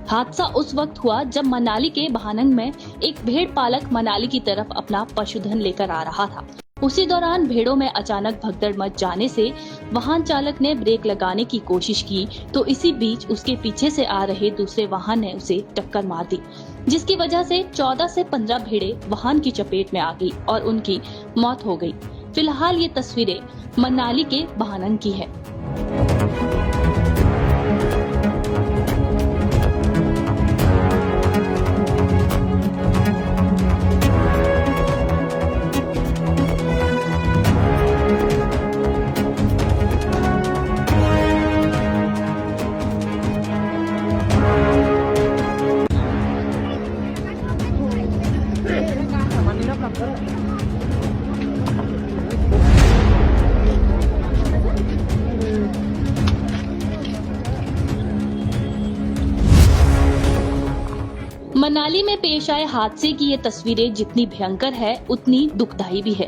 हादसा उस वक्त हुआ जब मनाली के भानंग में एक भेड़ पालक मनाली की तरफ अपना पशुधन लेकर आ रहा था। उसी दौरान भेड़ों में अचानक भगदड़ मच जाने से वाहन चालक ने ब्रेक लगाने की कोशिश की तो इसी बीच उसके पीछे से आ रहे दूसरे वाहन ने उसे टक्कर मार दी, जिसकी वजह से 14 से 15 भेड़ें वाहन की चपेट में आ गई और उनकी मौत हो गई। फिलहाल ये तस्वीरें मनाली के भानंग की है। मनाली में पेश आए हादसे की ये तस्वीरें जितनी भयंकर है उतनी दुखदाई भी है।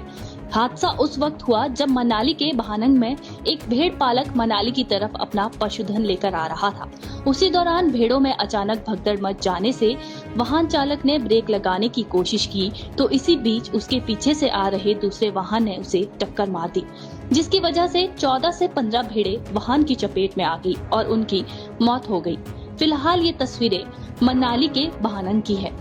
हादसा उस वक्त हुआ जब मनाली के भानंग में एक भेड़ पालक मनाली की तरफ अपना पशुधन लेकर आ रहा था। उसी दौरान भेड़ों में अचानक भगदड़ मच जाने से वाहन चालक ने ब्रेक लगाने की कोशिश की तो इसी बीच उसके पीछे से आ रहे दूसरे वाहन ने उसे टक्कर मार दी, जिसकी वजह से 14 से 15 भेड़ें वाहन की चपेट में आ गई और उनकी मौत हो गई। फिलहाल ये तस्वीरें मनाली के भानंग की है।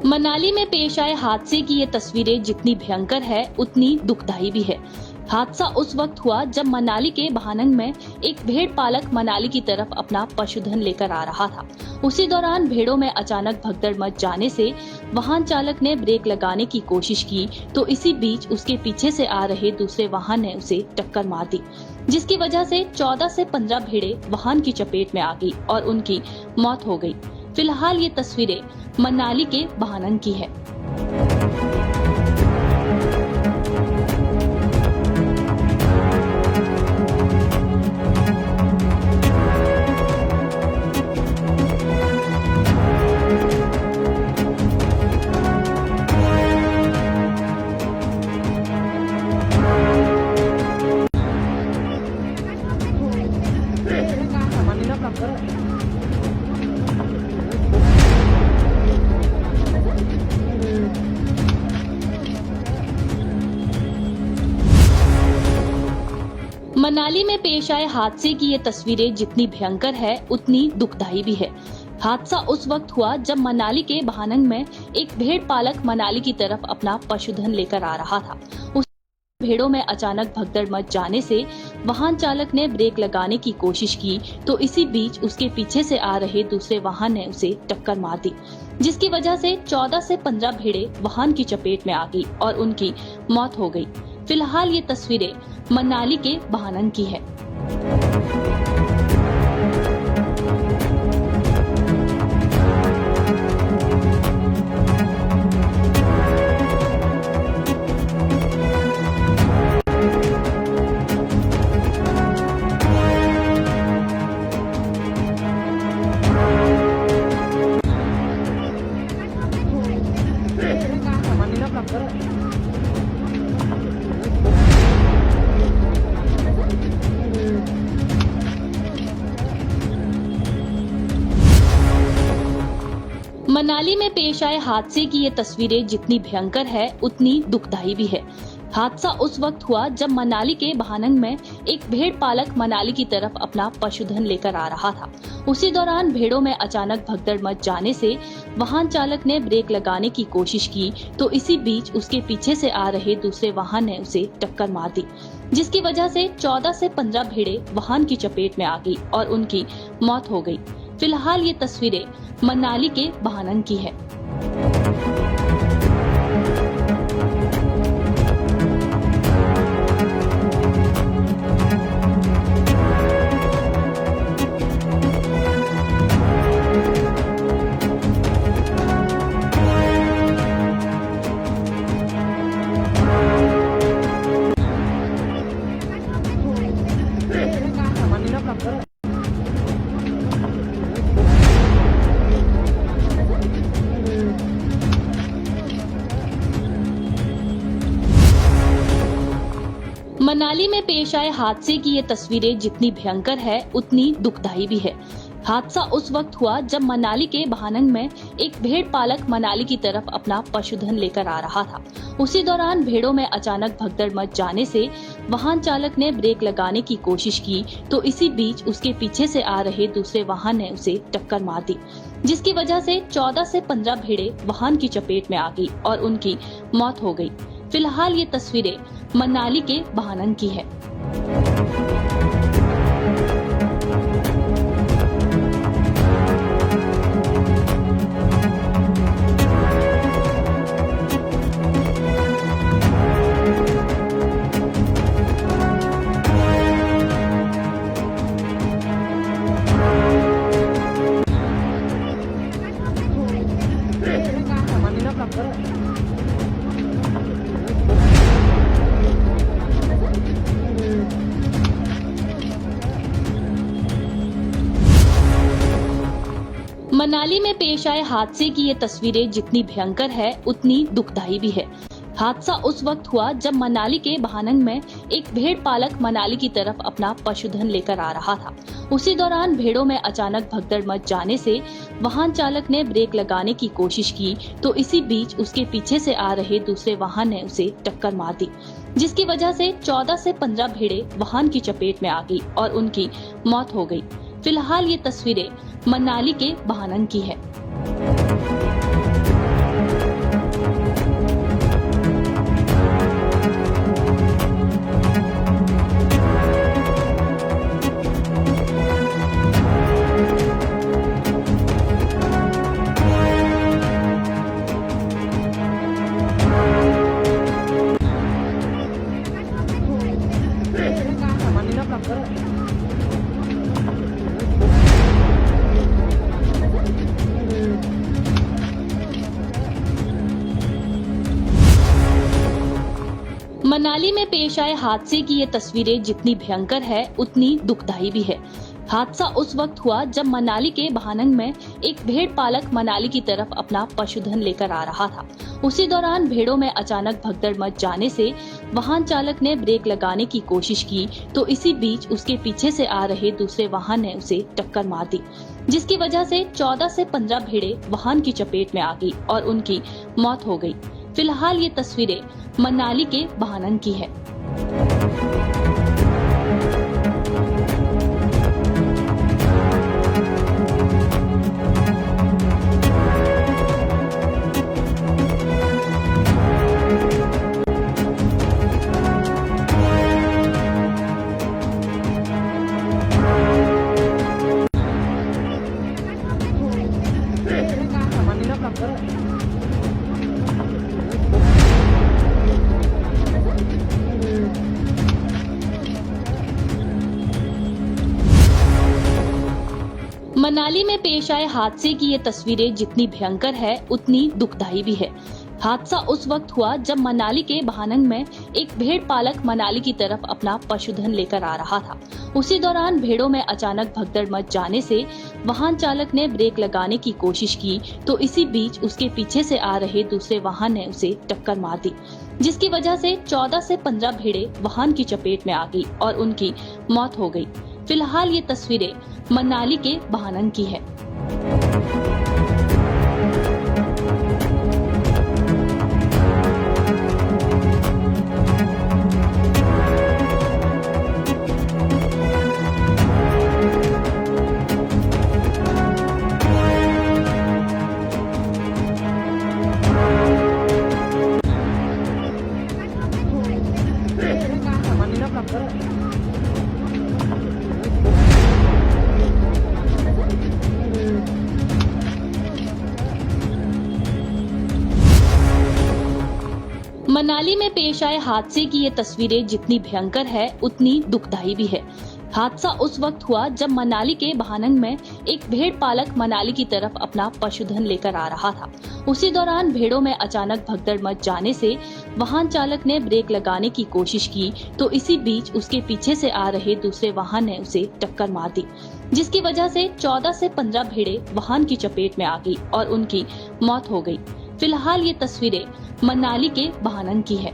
मनाली में पेश आए हादसे की ये तस्वीरें जितनी भयंकर है उतनी दुखदाई भी है। हादसा उस वक्त हुआ जब मनाली के भानंग में एक भेड़ पालक मनाली की तरफ अपना पशुधन लेकर आ रहा था। उसी दौरान भेड़ों में अचानक भगदड़ मच जाने से वाहन चालक ने ब्रेक लगाने की कोशिश की तो इसी बीच उसके पीछे से आ रहे दूसरे वाहन ने उसे टक्कर मार दी, जिसकी वजह से 14 से 15 भेड़ें वाहन की चपेट में आ गई और उनकी मौत हो गई। फिलहाल ये तस्वीरें मनाली के भानंग की है। मनाली में पेश आए हादसे की ये तस्वीरें जितनी भयंकर है उतनी दुखदाई भी है। हादसा उस वक्त हुआ जब मनाली के भानंग में एक भेड़ पालक मनाली की तरफ अपना पशुधन लेकर आ रहा था। उस भेड़ों में अचानक भगदड़ मच जाने से वाहन चालक ने ब्रेक लगाने की कोशिश की तो इसी बीच उसके पीछे से आ रहे दूसरे वाहन ने उसे टक्कर मार दी, जिसकी वजह से 14 से 15 भेड़ें वाहन की चपेट में आ गई और उनकी मौत हो गई। फिलहाल ये तस्वीरें मनाली के भानंग की है। मनाली में पेश आए हादसे की ये तस्वीरें जितनी भयंकर है उतनी दुखदाई भी है। हादसा उस वक्त हुआ जब मनाली के भानंग में एक भेड़ पालक मनाली की तरफ अपना पशुधन लेकर आ रहा था। उसी दौरान भेड़ों में अचानक भगदड़ मच जाने से वाहन चालक ने ब्रेक लगाने की कोशिश की तो इसी बीच उसके पीछे से आ रहे दूसरे वाहन ने उसे टक्कर मार दी, जिसकी वजह से 14 से 15 भेड़ें वाहन की चपेट में आ गई और उनकी मौत हो गई। फिलहाल ये तस्वीरें मनाली के भानंग की है। मनाली में पेश आए हादसे की ये तस्वीरें जितनी भयंकर है उतनी दुखदाई भी है। हादसा उस वक्त हुआ जब मनाली के भानंग में एक भेड़ पालक मनाली की तरफ अपना पशुधन लेकर आ रहा था। उसी दौरान भेड़ों में अचानक भगदड़ मच जाने से वाहन चालक ने ब्रेक लगाने की कोशिश की तो इसी बीच उसके पीछे से आ रहे दूसरे वाहन ने उसे टक्कर मार दी, जिसकी वजह से 14 से 15 भेड़ें वाहन की चपेट में आ गई और उनकी मौत हो गई। फिलहाल ये तस्वीरें मनाली के भानंग की है। मनाली में पेश आए हादसे की ये तस्वीरें जितनी भयंकर है उतनी दुखदाई भी है। हादसा उस वक्त हुआ जब मनाली के भानंग में एक भेड़ पालक मनाली की तरफ अपना पशुधन लेकर आ रहा था। उसी दौरान भेड़ों में अचानक भगदड़ मच जाने से वाहन चालक ने ब्रेक लगाने की कोशिश की तो इसी बीच उसके पीछे से आ रहे दूसरे वाहन ने उसे टक्कर मार दी, जिसकी वजह से 14 से 15 भेड़ें वाहन की चपेट में आ गई और उनकी मौत हो गई। फिलहाल ये तस्वीरें मनाली के भानंग की है। मनाली में पेश आए हादसे की ये तस्वीरें जितनी भयंकर है उतनी दुखदाई भी है। हादसा उस वक्त हुआ जब मनाली के भानंग में एक भेड़ पालक मनाली की तरफ अपना पशुधन लेकर आ रहा था। उसी दौरान भेड़ों में अचानक भगदड़ मच जाने से वाहन चालक ने ब्रेक लगाने की कोशिश की तो इसी बीच उसके पीछे से आ रहे दूसरे वाहन ने उसे टक्कर मार दी, जिसकी वजह से 14 से 15 भेड़ें वाहन की चपेट में आ गई और उनकी मौत हो गई। फिलहाल ये तस्वीरें मनाली के भानंग की है। मनाली में पेश आए हादसे की ये तस्वीरें जितनी भयंकर है उतनी दुखदाई भी है। हादसा उस वक्त हुआ जब मनाली के भानंग में एक भेड़ पालक मनाली की तरफ अपना पशुधन लेकर आ रहा था। उसी दौरान भेड़ों में अचानक भगदड़ मच जाने से वाहन चालक ने ब्रेक लगाने की कोशिश की तो इसी बीच उसके पीछे से आ रहे दूसरे वाहन ने उसे टक्कर मार दी, जिसकी वजह से 14 से 15 भेड़ें वाहन की चपेट में आ गई और उनकी मौत हो गई। फिलहाल ये तस्वीरें मनाली के भानंग की है। मनाली में पेश आए हादसे की ये तस्वीरें जितनी भयंकर है उतनी दुखदाई भी है। हादसा उस वक्त हुआ जब मनाली के भानंग में एक भेड़ पालक मनाली की तरफ अपना पशुधन लेकर आ रहा था। उसी दौरान भेड़ों में अचानक भगदड़ मच जाने से वाहन चालक ने ब्रेक लगाने की कोशिश की तो इसी बीच उसके पीछे से आ रहे दूसरे वाहन ने उसे टक्कर मार दी, जिसकी वजह से 14 से 15 भेड़ें वाहन की चपेट में आ गई और उनकी मौत हो गई। फिलहाल ये तस्वीरें मनाली के भानंग की है।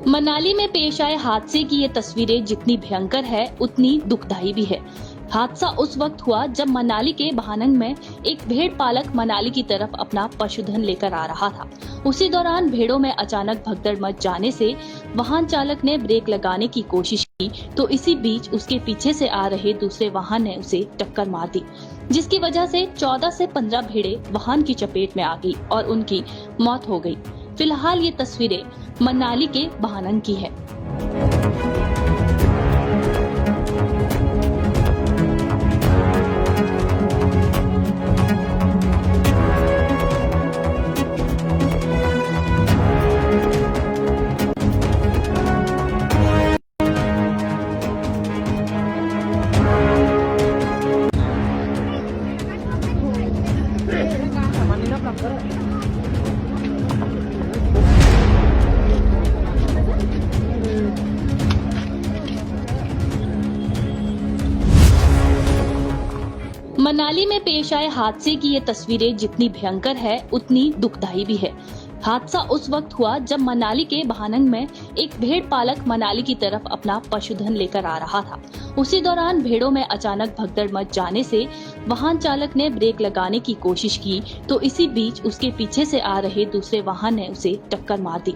मनाली में पेश आए हादसे की ये तस्वीरें जितनी भयंकर है उतनी दुखदाई भी है। हादसा उस वक्त हुआ जब मनाली के भानंग में एक भेड़ पालक मनाली की तरफ अपना पशुधन लेकर आ रहा था। उसी दौरान भेड़ों में अचानक भगदड़ मच जाने से वाहन चालक ने ब्रेक लगाने की कोशिश की तो इसी बीच उसके पीछे से आ रहे दूसरे वाहन ने उसे टक्कर मार दी, जिसकी वजह से 14 से 15 भेड़ें वाहन की चपेट में आ गई और उनकी मौत हो गई। फिलहाल ये तस्वीरें मनाली के भानंग की है। मनाली में पेश आए हादसे की ये तस्वीरें जितनी भयंकर है उतनी दुखदाई भी है। हादसा उस वक्त हुआ जब मनाली के भानंग में एक भेड़ पालक मनाली की तरफ अपना पशुधन लेकर आ रहा था। उसी दौरान भेड़ों में अचानक भगदड़ मच जाने से वाहन चालक ने ब्रेक लगाने की कोशिश की तो इसी बीच उसके पीछे से आ रहे दूसरे वाहन ने उसे टक्कर मार दी,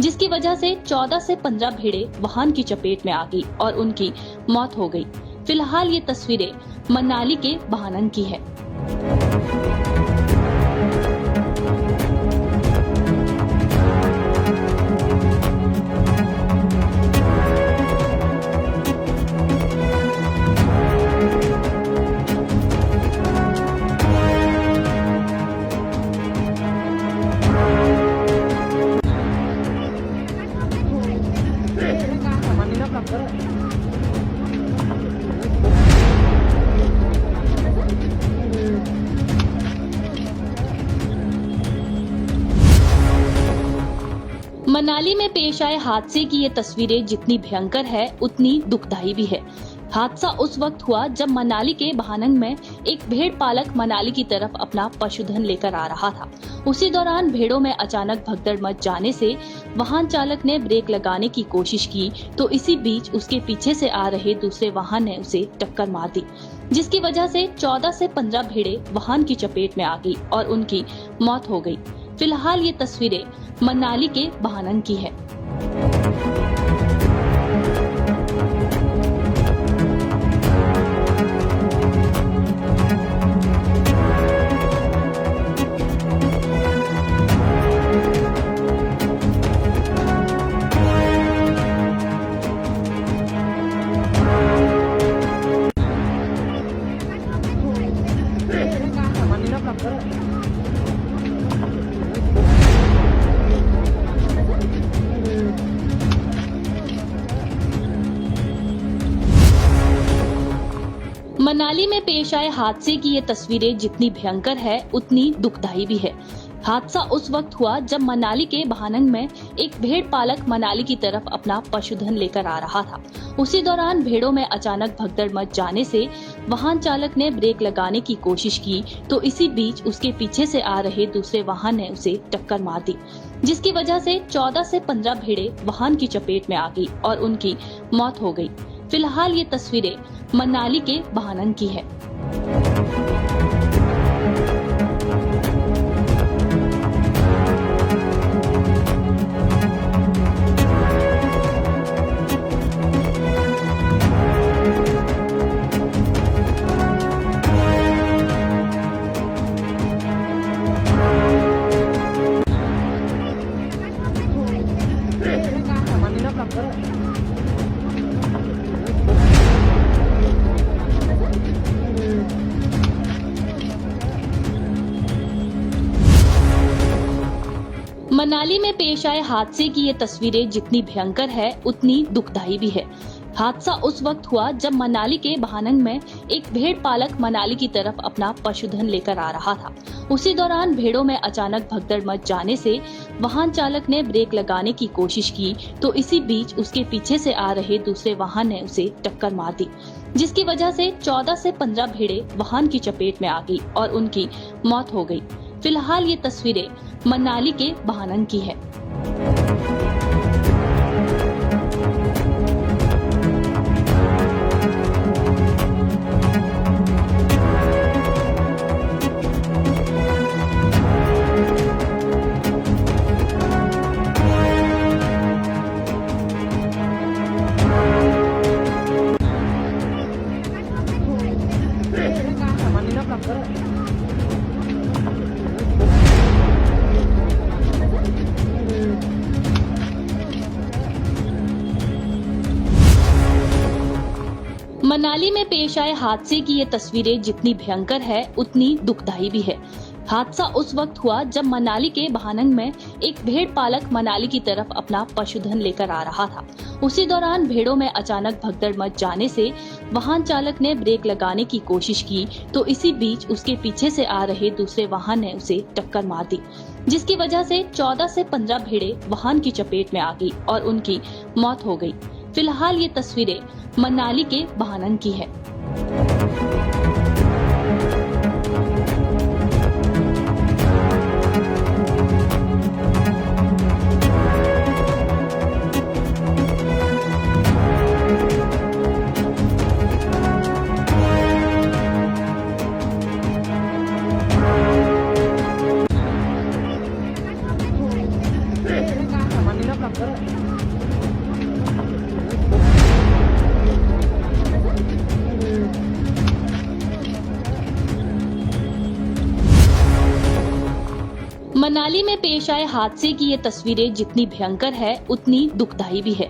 जिसकी वजह से 14 से 15 भेड़ें वाहन की चपेट में आ गई और उनकी मौत हो गई। फिलहाल ये तस्वीरें मनाली के भानंग की है। मनाली में पेश आए हादसे की ये तस्वीरें जितनी भयंकर है उतनी दुखदाई भी है। हादसा उस वक्त हुआ जब मनाली के भानंग में एक भेड़ पालक मनाली की तरफ अपना पशुधन लेकर आ रहा था। उसी दौरान भेड़ों में अचानक भगदड़ मच जाने से वाहन चालक ने ब्रेक लगाने की कोशिश की तो इसी बीच उसके पीछे से आ रहे दूसरे वाहन ने उसे टक्कर मार दी, जिसकी वजह से 14 से 15 भेड़ें वाहन की चपेट में आ गई और उनकी मौत हो गई। फिलहाल ये तस्वीरें मनाली के भानंग की है। मनाली में पेश आए हादसे की ये तस्वीरें जितनी भयंकर है उतनी दुखदाई भी है। हादसा उस वक्त हुआ जब मनाली के भानंग में एक भेड़ पालक मनाली की तरफ अपना पशुधन लेकर आ रहा था। उसी दौरान भेड़ों में अचानक भगदड़ मच जाने से वाहन चालक ने ब्रेक लगाने की कोशिश की तो इसी बीच उसके पीछे से आ रहे दूसरे वाहन ने उसे टक्कर मार दी, जिसकी वजह से 14 से 15 भेड़ें वाहन की चपेट में आ गई और उनकी मौत हो गई। फिलहाल ये तस्वीरें मनाली के भानंग की है। मनाली में पेश आए हादसे की ये तस्वीरें जितनी भयंकर है उतनी दुखदाई भी है। हादसा उस वक्त हुआ जब मनाली के भानंग में एक भेड़ पालक मनाली की तरफ अपना पशुधन लेकर आ रहा था। उसी दौरान भेड़ों में अचानक भगदड़ मच जाने से वाहन चालक ने ब्रेक लगाने की कोशिश की तो इसी बीच उसके पीछे से आ रहे दूसरे वाहन ने उसे टक्कर मार दी, जिसकी वजह से 14 से 15 भेड़ें वाहन की चपेट में आ गई और उनकी मौत हो गई। फिलहाल ये तस्वीरें मनाली के भानंग की है। मनाली में पेश आए हादसे की ये तस्वीरें जितनी भयंकर है उतनी दुखदाई भी है। हादसा उस वक्त हुआ जब मनाली के भानंग में एक भेड़ पालक मनाली की तरफ अपना पशुधन लेकर आ रहा था। उसी दौरान भेड़ों में अचानक भगदड़ मच जाने से वाहन चालक ने ब्रेक लगाने की कोशिश की तो इसी बीच उसके पीछे से आ रहे दूसरे वाहन ने उसे टक्कर मार दी, जिसकी वजह से 14 से 15 भेड़ें वाहन की चपेट में आ गई और उनकी मौत हो गई। फिलहाल ये तस्वीरें मनाली के भानंग की है। मनाली में पेश आए हादसे की ये तस्वीरें जितनी भयंकर है उतनी दुखदाई भी है।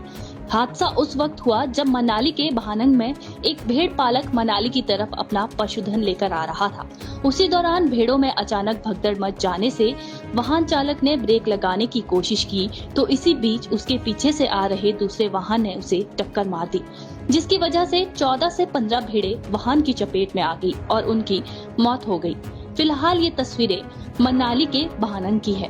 हादसा उस वक्त हुआ जब मनाली के भानंग में एक भेड़ पालक मनाली की तरफ अपना पशुधन लेकर आ रहा था। उसी दौरान भेड़ों में अचानक भगदड़ मच जाने से वाहन चालक ने ब्रेक लगाने की कोशिश की तो इसी बीच उसके पीछे से आ रहे दूसरे वाहन ने उसे टक्कर मार दी, जिसकी वजह से 14 से 15 भेड़ें वाहन की चपेट में आ गई और उनकी मौत हो गई। फिलहाल ये तस्वीरें मनाली के भानंग की है।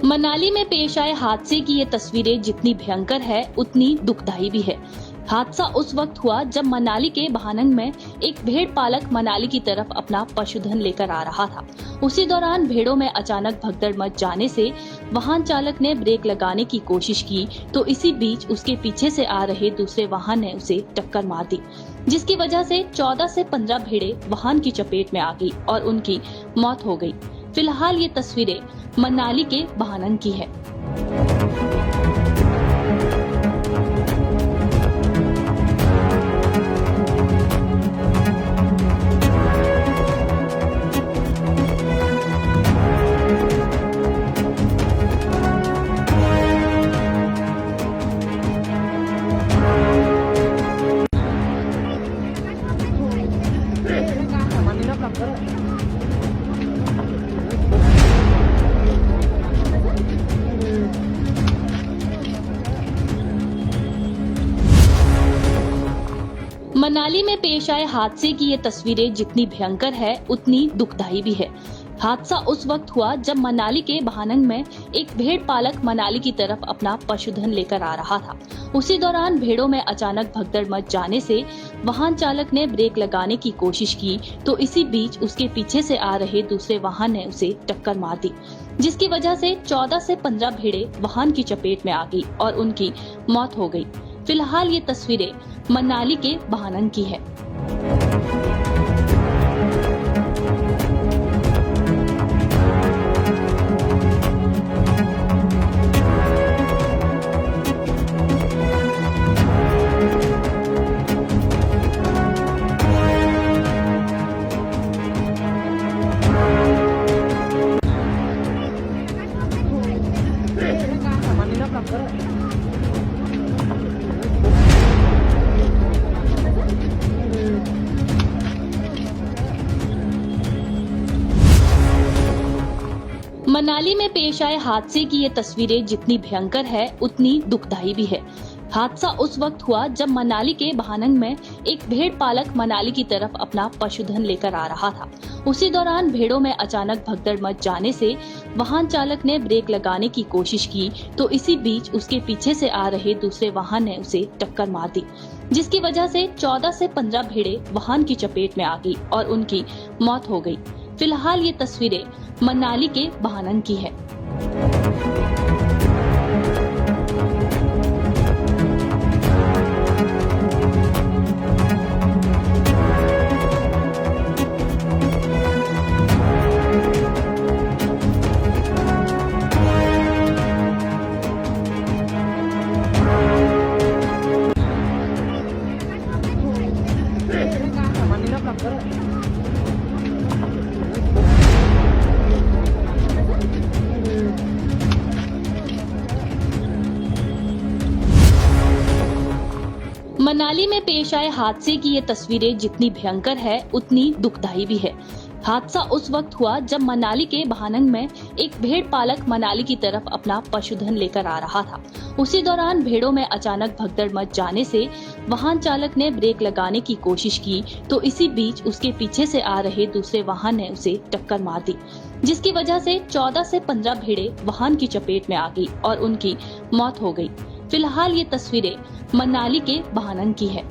मनाली में पेश आए हादसे की ये तस्वीरें जितनी भयंकर है उतनी दुखदाई भी है। हादसा उस वक्त हुआ जब मनाली के भानंग में एक भेड़ पालक मनाली की तरफ अपना पशुधन लेकर आ रहा था। उसी दौरान भेड़ों में अचानक भगदड़ मच जाने से वाहन चालक ने ब्रेक लगाने की कोशिश की तो इसी बीच उसके पीछे से आ रहे दूसरे वाहन ने उसे टक्कर मार दी, जिसकी वजह से 14 से 15 भेड़ें वाहन की चपेट में आ गई और उनकी मौत हो गई। फिलहाल ये तस्वीरें मनाली के भानंग की है। मनाली में पेश आए हादसे की ये तस्वीरें जितनी भयंकर है उतनी दुखदाई भी है। हादसा उस वक्त हुआ जब मनाली के भानंग में एक भेड़ पालक मनाली की तरफ अपना पशुधन लेकर आ रहा था। उसी दौरान भेड़ों में अचानक भगदड़ मच जाने से वाहन चालक ने ब्रेक लगाने की कोशिश की तो इसी बीच उसके पीछे से आ रहे दूसरे वाहन ने उसे टक्कर मार दी, जिसकी वजह से 14 से 15 भेड़ें वाहन की चपेट में आ गई और उनकी मौत हो गई। फिलहाल ये तस्वीरें मनाली के भानंग की है। मनाली में पेश आए हादसे की ये तस्वीरें जितनी भयंकर है उतनी दुखदाई भी है। हादसा उस वक्त हुआ जब मनाली के भानंग में एक भेड़ पालक मनाली की तरफ अपना पशुधन लेकर आ रहा था। उसी दौरान भेड़ों में अचानक भगदड़ मच जाने से वाहन चालक ने ब्रेक लगाने की कोशिश की तो इसी बीच उसके पीछे से आ रहे दूसरे वाहन ने उसे टक्कर मार दी, जिसकी वजह से 14 से 15 भेड़ें वाहन की चपेट में आ गई और उनकी मौत हो गई। फिलहाल ये तस्वीरें मनाली के भानंग की है। मनाली में पेश आए हादसे की ये तस्वीरें जितनी भयंकर है उतनी दुखदाई भी है। हादसा उस वक्त हुआ जब मनाली के भानंग में एक भेड़ पालक मनाली की तरफ अपना पशुधन लेकर आ रहा था। उसी दौरान भेड़ों में अचानक भगदड़ मच जाने से वाहन चालक ने ब्रेक लगाने की कोशिश की तो इसी बीच उसके पीछे से आ रहे दूसरे वाहन ने उसे टक्कर मार दी, जिसकी वजह से 14 से 15 भेड़ें वाहन की चपेट में आ गई और उनकी मौत हो गई। फिलहाल ये तस्वीरें मनाली के भानंग की है।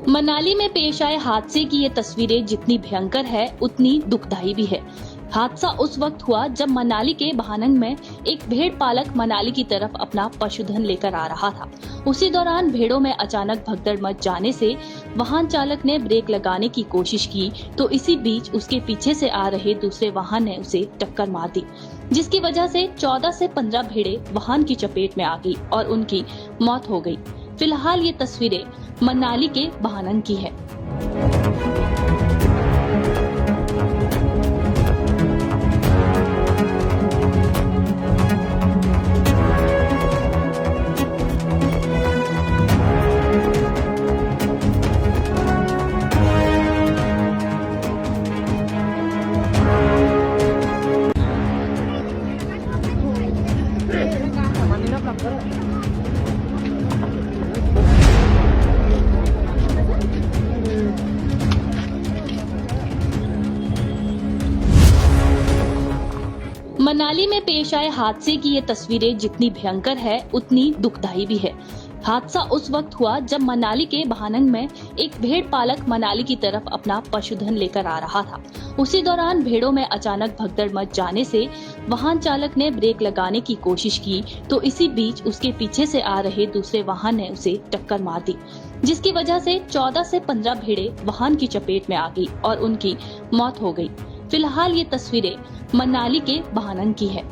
मनाली में पेश आए हादसे की ये तस्वीरें जितनी भयंकर है उतनी दुखदाई भी है। हादसा उस वक्त हुआ जब मनाली के भानंग में एक भेड़ पालक मनाली की तरफ अपना पशुधन लेकर आ रहा था। उसी दौरान भेड़ों में अचानक भगदड़ मच जाने से वाहन चालक ने ब्रेक लगाने की कोशिश की तो इसी बीच उसके पीछे से आ रहे दूसरे वाहन ने उसे टक्कर मार दी, जिसकी वजह से 14 से 15 भेड़ें वाहन की चपेट में आ गई और उनकी मौत हो गई। फिलहाल ये तस्वीरें मनाली के भानंग की है। मनाली में पेश आए हादसे की ये तस्वीरें जितनी भयंकर है उतनी दुखदाई भी है। हादसा उस वक्त हुआ जब मनाली के भानंग में एक भेड़ पालक मनाली की तरफ अपना पशुधन लेकर आ रहा था। उसी दौरान भेड़ों में अचानक भगदड़ मच जाने से वाहन चालक ने ब्रेक लगाने की कोशिश की तो इसी बीच उसके पीछे से आ रहे दूसरे वाहन ने उसे टक्कर मार दी, जिसकी वजह से 14 से 15 भेड़ें वाहन की चपेट में आ गई और उनकी मौत हो गई। फिलहाल ये तस्वीरें मनाली के भानंग की है।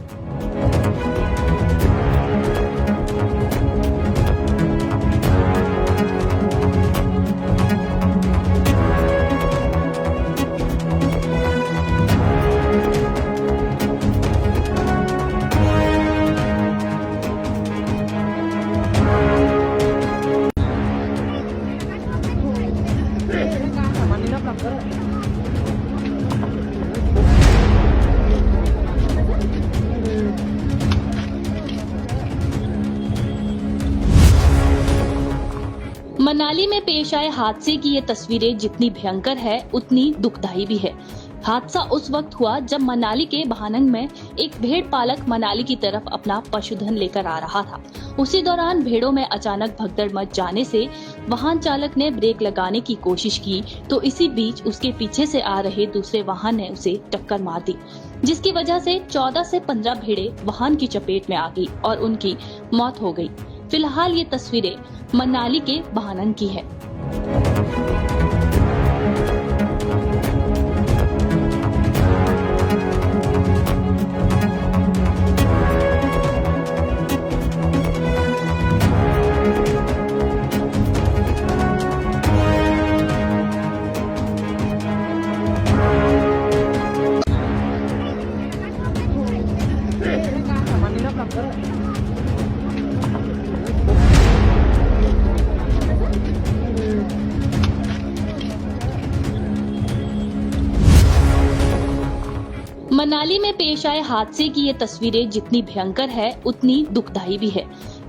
मनाली में पेश आए हादसे की ये तस्वीरें जितनी भयंकर है उतनी दुखदाई भी है। हादसा उस वक्त हुआ जब मनाली के भानंग में एक भेड़ पालक मनाली की तरफ अपना पशुधन लेकर आ रहा था। उसी दौरान भेड़ों में अचानक भगदड़ मच जाने से वाहन चालक ने ब्रेक लगाने की कोशिश की तो इसी बीच उसके पीछे से आ रहे दूसरे वाहन ने उसे टक्कर मार दी, जिसकी वजह से 14 से 15 भेड़ें वाहन की चपेट में आ गई और उनकी मौत हो गई। फिलहाल ये तस्वीरें मनाली के भानंग की है। मनाली में पेश आए हादसे की ये तस्वीरें जितनी भयंकर है उतनी दुखदाई भी है।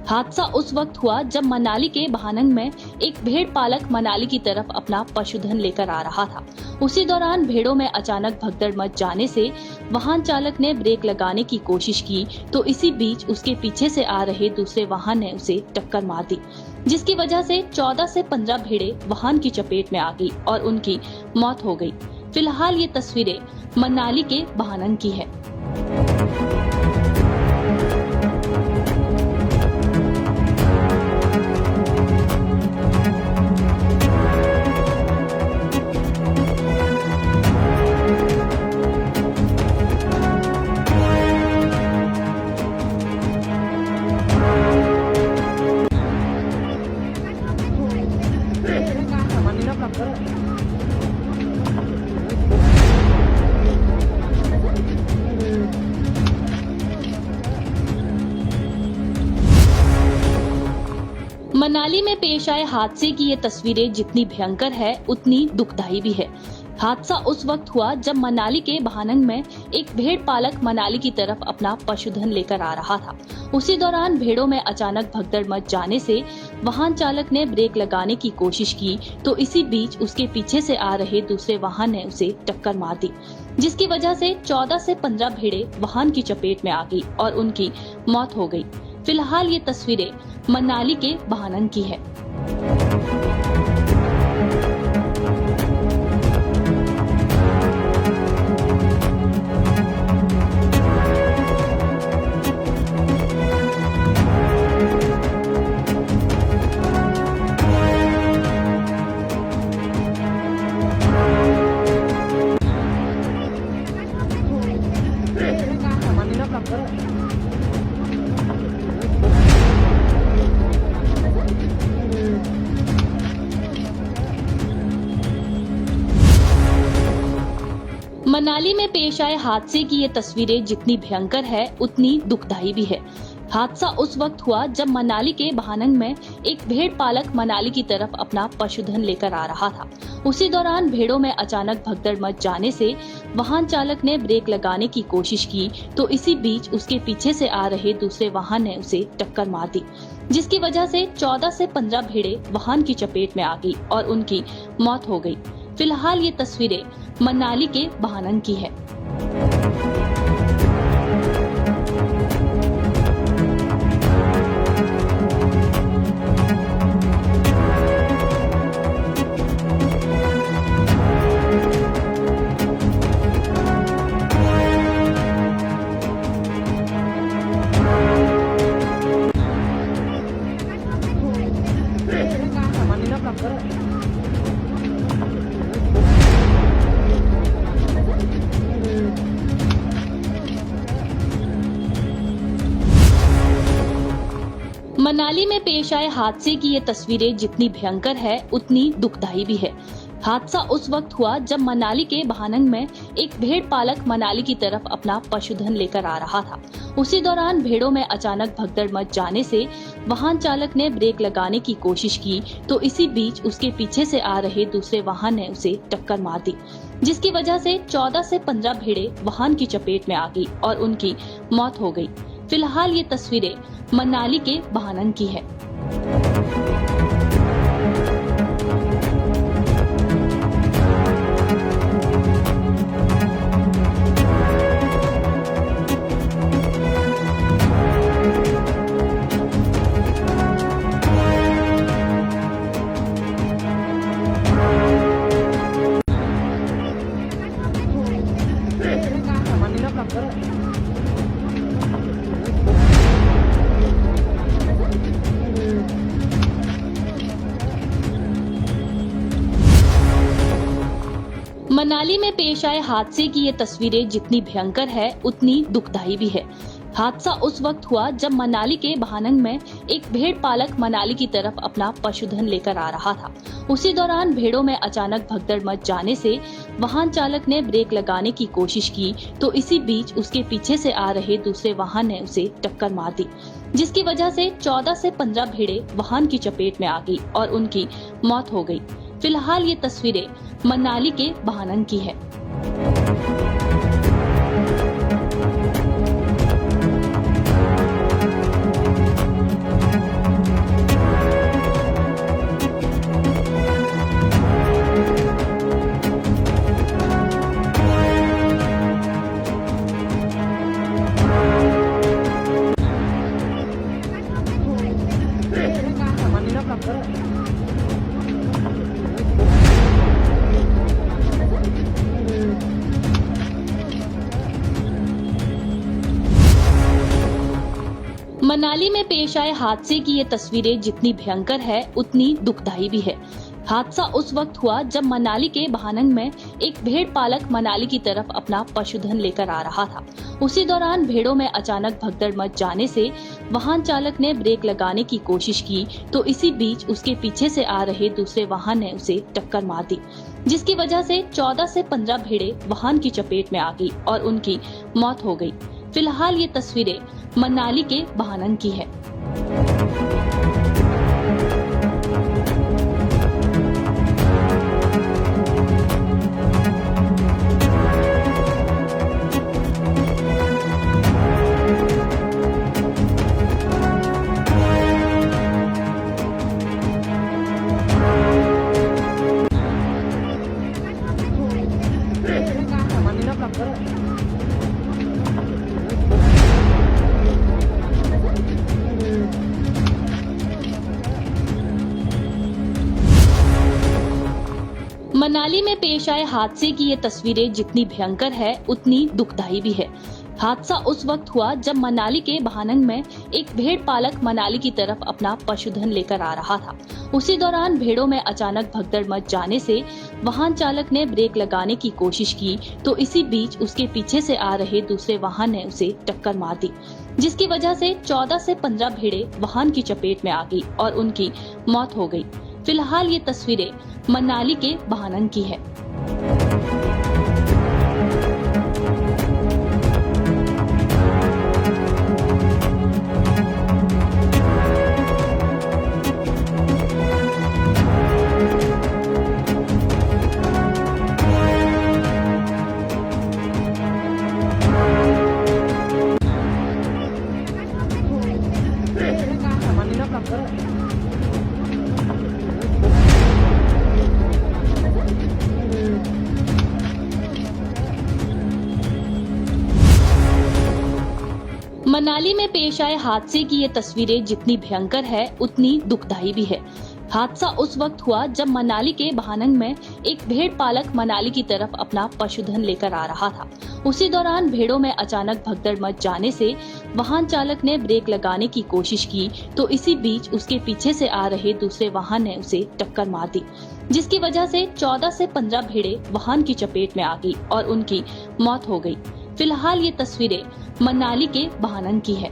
हादसा उस वक्त हुआ जब मनाली के भानंग में एक भेड़ पालक मनाली की तरफ अपना पशुधन लेकर आ रहा था। उसी दौरान भेड़ों में अचानक भगदड़ मच जाने से वाहन चालक ने ब्रेक लगाने की कोशिश की तो इसी बीच उसके पीछे से आ रहे दूसरे वाहन ने उसे टक्कर मार दी, जिसकी वजह से 14 से 15 भेड़ें वाहन की चपेट में आ गई और उनकी मौत हो गई। फिलहाल ये तस्वीरें मनाली के भानंग की है। मनाली में पेश आए हादसे की ये तस्वीरें जितनी भयंकर है उतनी दुखदाई भी है। हादसा उस वक्त हुआ जब मनाली के भानंग में एक भेड़ पालक मनाली की तरफ अपना पशुधन लेकर आ रहा था। उसी दौरान भेड़ों में अचानक भगदड़ मच जाने से वाहन चालक ने ब्रेक लगाने की कोशिश की तो इसी बीच उसके पीछे से आ रहे दूसरे वाहन ने उसे टक्कर मार दी, जिसकी वजह से 14 से 15 भेड़ें वाहन की चपेट में आ गई और उनकी मौत हो गई। फिलहाल ये तस्वीरें मनाली के भानंग की है। मनाली में पेश आए हादसे की ये तस्वीरें जितनी भयंकर है उतनी दुखदाई भी है। हादसा उस वक्त हुआ जब मनाली के भानंग में एक भेड़ पालक मनाली की तरफ अपना पशुधन लेकर आ रहा था। उसी दौरान भेड़ों में अचानक भगदड़ मच जाने से वाहन चालक ने ब्रेक लगाने की कोशिश की तो इसी बीच उसके पीछे से आ रहे दूसरे वाहन ने उसे टक्कर मार दी, जिसकी वजह से 14 से 15 भेड़ें वाहन की चपेट में आ गई और उनकी मौत हो गई। फिलहाल ये तस्वीरें मनाली के भानंग की है। मनाली में पेश आए हादसे की ये तस्वीरें जितनी भयंकर है उतनी दुखदाई भी है। हादसा उस वक्त हुआ जब मनाली के भानंग में एक भेड़ पालक मनाली की तरफ अपना पशुधन लेकर आ रहा था। उसी दौरान भेड़ों में अचानक भगदड़ मच जाने से वाहन चालक ने ब्रेक लगाने की कोशिश की तो इसी बीच उसके पीछे से आ रहे दूसरे वाहन ने उसे टक्कर मार दी, जिसकी वजह से 14 से 15 भेड़ें वाहन की चपेट में आ गई और उनकी मौत हो गई। फिलहाल ये तस्वीरें मनाली के भानंग की है। मनाली में पेश आए हादसे की ये तस्वीरें जितनी भयंकर है उतनी दुखदाई भी है। हादसा उस वक्त हुआ जब मनाली के भानंग में एक भेड़ पालक मनाली की तरफ अपना पशुधन लेकर आ रहा था। उसी दौरान भेड़ों में अचानक भगदड़ मच जाने से वाहन चालक ने ब्रेक लगाने की कोशिश की तो इसी बीच उसके पीछे से आ रहे दूसरे वाहन ने उसे टक्कर मार दी, जिसकी वजह से 14 से 15 भेड़ें वाहन की चपेट में आ गई और उनकी मौत हो गई। फिलहाल ये तस्वीरें मनाली के भानंग की है। मनाली में पेश आए हादसे की ये तस्वीरें जितनी भयंकर है उतनी दुखदाई भी है। हादसा उस वक्त हुआ जब मनाली के भानंग में एक भेड़ पालक मनाली की तरफ अपना पशुधन लेकर आ रहा था। उसी दौरान भेड़ों में अचानक भगदड़ मच जाने से वाहन चालक ने ब्रेक लगाने की कोशिश की तो इसी बीच उसके पीछे से आ रहे दूसरे वाहन ने उसे टक्कर मार दी, जिसकी वजह से 14 से 15 भेड़ें वाहन की चपेट में आ गई और उनकी मौत हो गई। फिलहाल ये तस्वीरें मनाली के भानंग की है। मनाली में पेश आए हादसे की ये तस्वीरें जितनी भयंकर है उतनी दुखदाई भी है। हादसा उस वक्त हुआ जब मनाली के भानंग में एक भेड़ पालक मनाली की तरफ अपना पशुधन लेकर आ रहा था। उसी दौरान भेड़ों में अचानक भगदड़ मच जाने से वाहन चालक ने ब्रेक लगाने की कोशिश की तो इसी बीच उसके पीछे से आ रहे दूसरे वाहन ने उसे टक्कर मार दी, जिसकी वजह से 14 से 15 भेड़ें वाहन की चपेट में आ गई और उनकी मौत हो गई। फिलहाल ये तस्वीरें मनाली के भानंग की है। मनाली में पेश आए हादसे की ये तस्वीरें जितनी भयंकर है उतनी दुखदाई भी है। हादसा उस वक्त हुआ जब मनाली के भानंग में एक भेड़ पालक मनाली की तरफ अपना पशुधन लेकर आ रहा था। उसी दौरान भेड़ों में अचानक भगदड़ मच जाने से वाहन चालक ने ब्रेक लगाने की कोशिश की तो इसी बीच उसके पीछे से आ रहे दूसरे वाहन ने उसे टक्कर मार दी, जिसकी वजह से 14 से 15 भेड़ें वाहन की चपेट में आ गई और उनकी मौत हो गई। फिलहाल ये तस्वीरें मनाली के भानंग की है।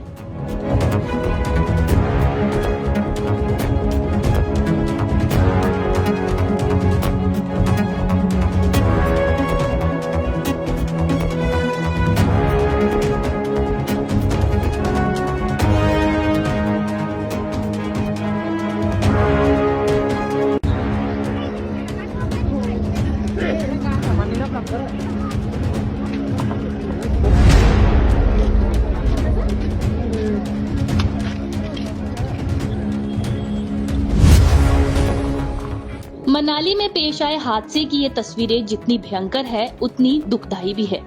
मनाली में पेश आए हादसे की ये तस्वीरें जितनी भयंकर है उतनी दुखदाई भी है।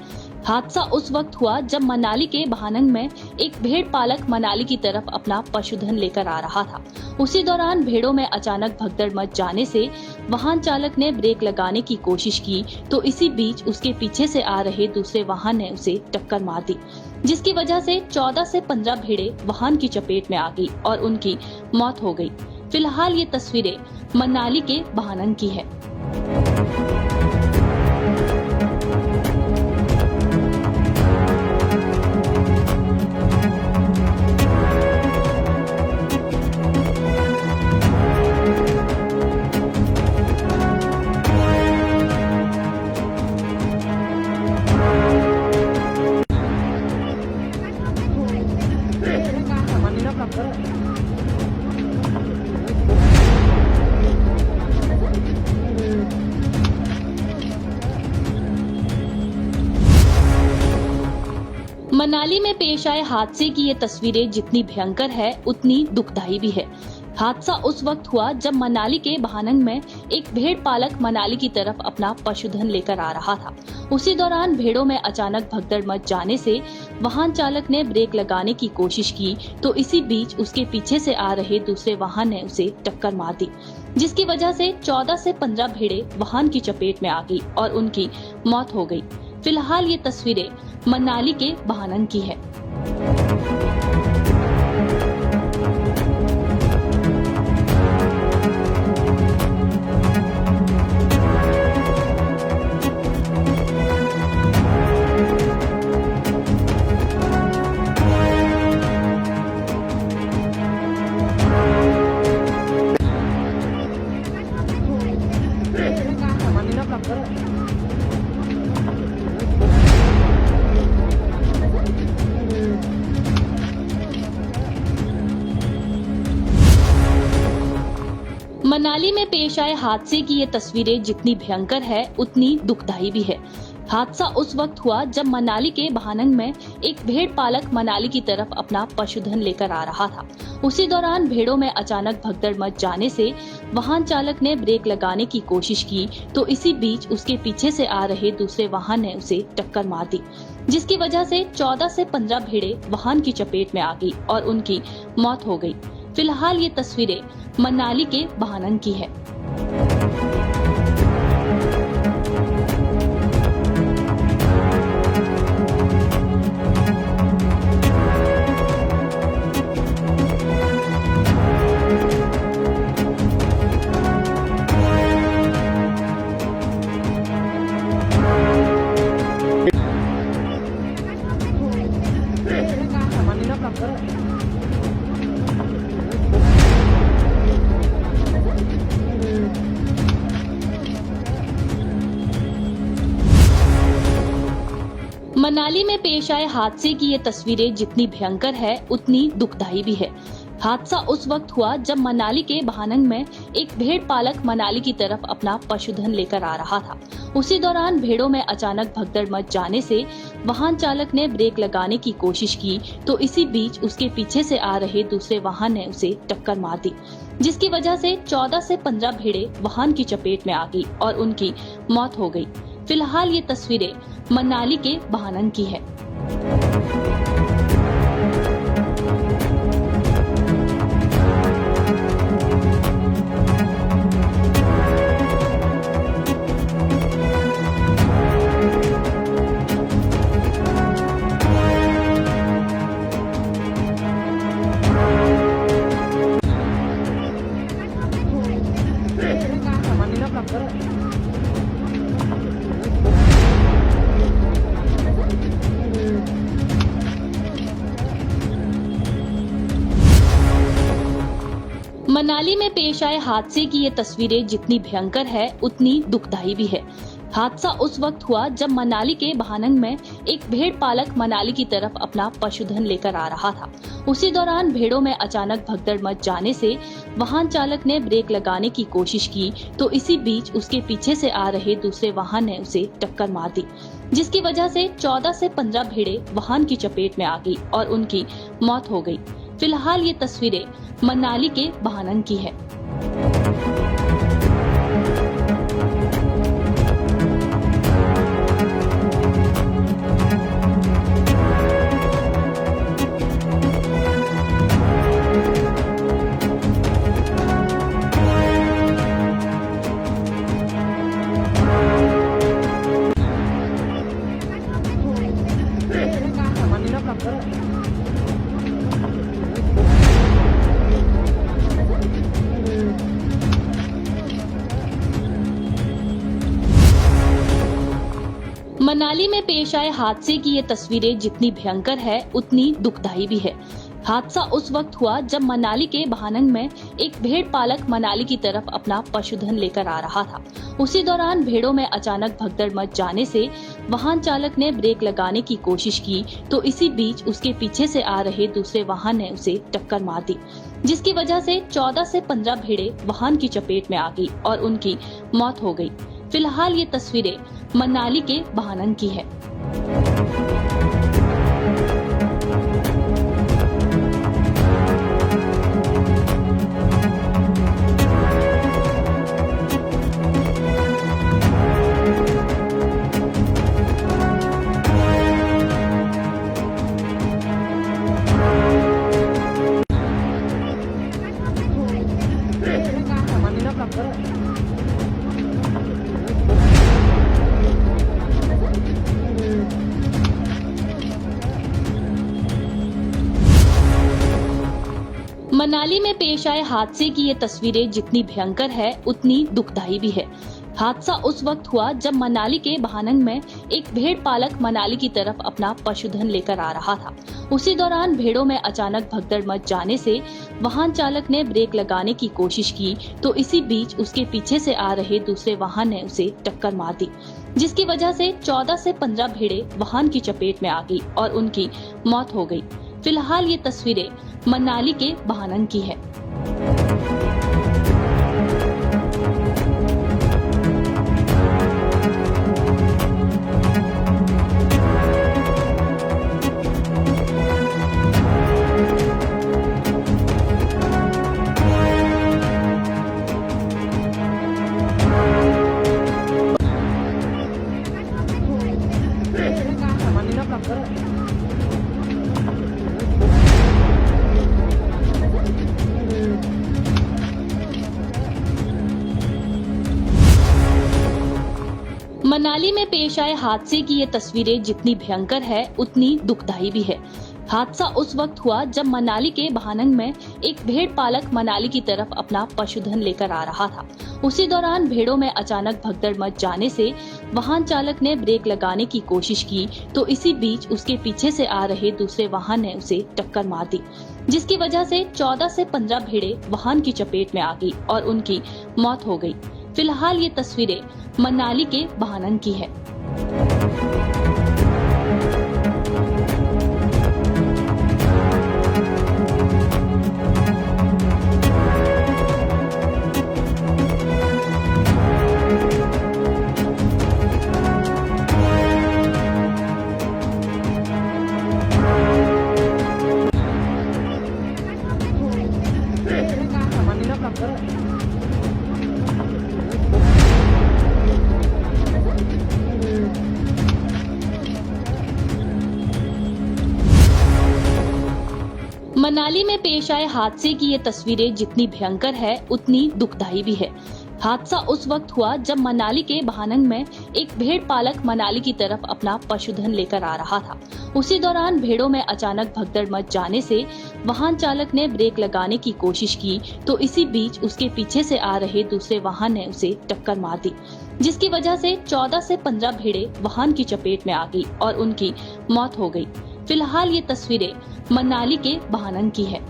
हादसा उस वक्त हुआ जब मनाली के बहानंग में एक भेड़ पालक मनाली की तरफ अपना पशुधन लेकर आ रहा था। उसी दौरान भेड़ों में अचानक भगदड़ मच जाने से वाहन चालक ने ब्रेक लगाने की कोशिश की तो इसी बीच उसके पीछे से आ रहे दूसरे वाहन ने उसे टक्कर मार दी, जिसकी वजह से 14 से 15 भेड़ें वाहन की चपेट में आ गई और उनकी मौत हो गई। फिलहाल ये तस्वीरें मनाली के बहानंग की है। मनाली में पेश आए हादसे की ये तस्वीरें जितनी भयंकर है उतनी दुखदाई भी है। हादसा उस वक्त हुआ जब मनाली के बहानंग में एक भेड़ पालक मनाली की तरफ अपना पशुधन लेकर आ रहा था। उसी दौरान भेड़ों में अचानक भगदड़ मच जाने से वाहन चालक ने ब्रेक लगाने की कोशिश की तो इसी बीच उसके पीछे से आ रहे दूसरे वाहन ने उसे टक्कर मार दी, जिसकी वजह से 14 से 15 भेड़ें वाहन की चपेट में आ गई और उनकी मौत हो गई। फिलहाल ये तस्वीरें मनाली के बहानंग की है। मनाली में पेश आए हादसे की ये तस्वीरें जितनी भयंकर है उतनी दुखदाई भी है। हादसा उस वक्त हुआ जब मनाली के बहानंग में एक भेड़ पालक मनाली की तरफ अपना पशुधन लेकर आ रहा था। उसी दौरान भेड़ों में अचानक भगदड़ मच जाने से वाहन चालक ने ब्रेक लगाने की कोशिश की तो इसी बीच उसके पीछे से आ रहे दूसरे वाहन ने उसे टक्कर मार दी, जिसकी वजह से 14 से 15 भेड़ें वाहन की चपेट में आ गई और उनकी मौत हो गई। फिलहाल ये तस्वीरें मनाली के बहानंग की है। मनाली में पेश आए हादसे की ये तस्वीरें जितनी भयंकर है उतनी दुखदाई भी है। हादसा उस वक्त हुआ जब मनाली के बहानंग में एक भेड़ पालक मनाली की तरफ अपना पशुधन लेकर आ रहा था। उसी दौरान भेड़ों में अचानक भगदड़ मच जाने से वाहन चालक ने ब्रेक लगाने की कोशिश की तो इसी बीच उसके पीछे से आ रहे दूसरे वाहन ने उसे टक्कर मार दी, जिसकी वजह से 14 से 15 भेड़ें वाहन की चपेट में आ गई और उनकी मौत हो गई। फिलहाल ये तस्वीरें मनाली के बहानंग की है। मनाली में पेश आए हादसे की ये तस्वीरें जितनी भयंकर है उतनी दुखदाई भी है। हादसा उस वक्त हुआ जब मनाली के बहानंग में एक भेड़ पालक मनाली की तरफ अपना पशुधन लेकर आ रहा था। उसी दौरान भेड़ों में अचानक भगदड़ मच जाने से वाहन चालक ने ब्रेक लगाने की कोशिश की तो इसी बीच उसके पीछे से आ रहे दूसरे वाहन ने उसे टक्कर मार दी, जिसकी वजह से 14 से 15 भेड़ें वाहन की चपेट में आ गई और उनकी मौत हो गई। फिलहाल ये तस्वीरें मनाली के बहानंग की है। मनाली में पेश आए हादसे की ये तस्वीरें जितनी भयंकर है उतनी दुखदाई भी है। हादसा उस वक्त हुआ जब मनाली के बहानंग में एक भेड़ पालक मनाली की तरफ अपना पशुधन लेकर आ रहा था। उसी दौरान भेड़ों में अचानक भगदड़ मच जाने से वाहन चालक ने ब्रेक लगाने की कोशिश की तो इसी बीच उसके पीछे से आ रहे दूसरे वाहन ने उसे टक्कर मार दी, जिसकी वजह से 14 से 15 भेड़ें वाहन की चपेट में आ गई और उनकी मौत हो गई। फिलहाल ये तस्वीरें मनाली के बहानंग की है। मनाली में पेश आए हादसे की ये तस्वीरें जितनी भयंकर है उतनी दुखदाई भी है। हादसा उस वक्त हुआ जब मनाली के बहानंग में एक भेड़ पालक मनाली की तरफ अपना पशुधन लेकर आ रहा था। उसी दौरान भेड़ों में अचानक भगदड़ मच जाने से वाहन चालक ने ब्रेक लगाने की कोशिश की तो इसी बीच उसके पीछे से आ रहे दूसरे वाहन ने उसे टक्कर मार दी, जिसकी वजह से 14 से 15 भेड़ें वाहन की चपेट में आ गई और उनकी मौत हो गई। फिलहाल ये तस्वीरें मनाली के बहानंग की है। मनाली में पेश आए हादसे की ये तस्वीरें जितनी भयंकर है उतनी दुखदाई भी है। हादसा उस वक्त हुआ जब मनाली के बहानंग में एक भेड़ पालक मनाली की तरफ अपना पशुधन लेकर आ रहा था। उसी दौरान भेड़ों में अचानक भगदड़ मच जाने से वाहन चालक ने ब्रेक लगाने की कोशिश की तो इसी बीच उसके पीछे से आ रहे दूसरे वाहन ने उसे टक्कर मार दी, जिसकी वजह से 14 से 15 भेड़ें वाहन की चपेट में आ गई और उनकी मौत हो गई। फिलहाल ये तस्वीरें मनाली के बहानंग की है। मनाली में पेश आए हादसे की ये तस्वीरें जितनी भयंकर है उतनी दुखदाई भी है। हादसा उस वक्त हुआ जब मनाली के बहानंग में एक भेड़ पालक मनाली की तरफ अपना पशुधन लेकर आ रहा था। उसी दौरान भेड़ों में अचानक भगदड़ मच जाने से वाहन चालक ने ब्रेक लगाने की कोशिश की तो इसी बीच उसके पीछे से आ रहे दूसरे वाहन ने उसे टक्कर मार दी, जिसकी वजह से 14 से 15 भेड़ें वाहन की चपेट में आ गई और उनकी मौत हो गई। फिलहाल ये तस्वीरें मनाली के बहानंग की है।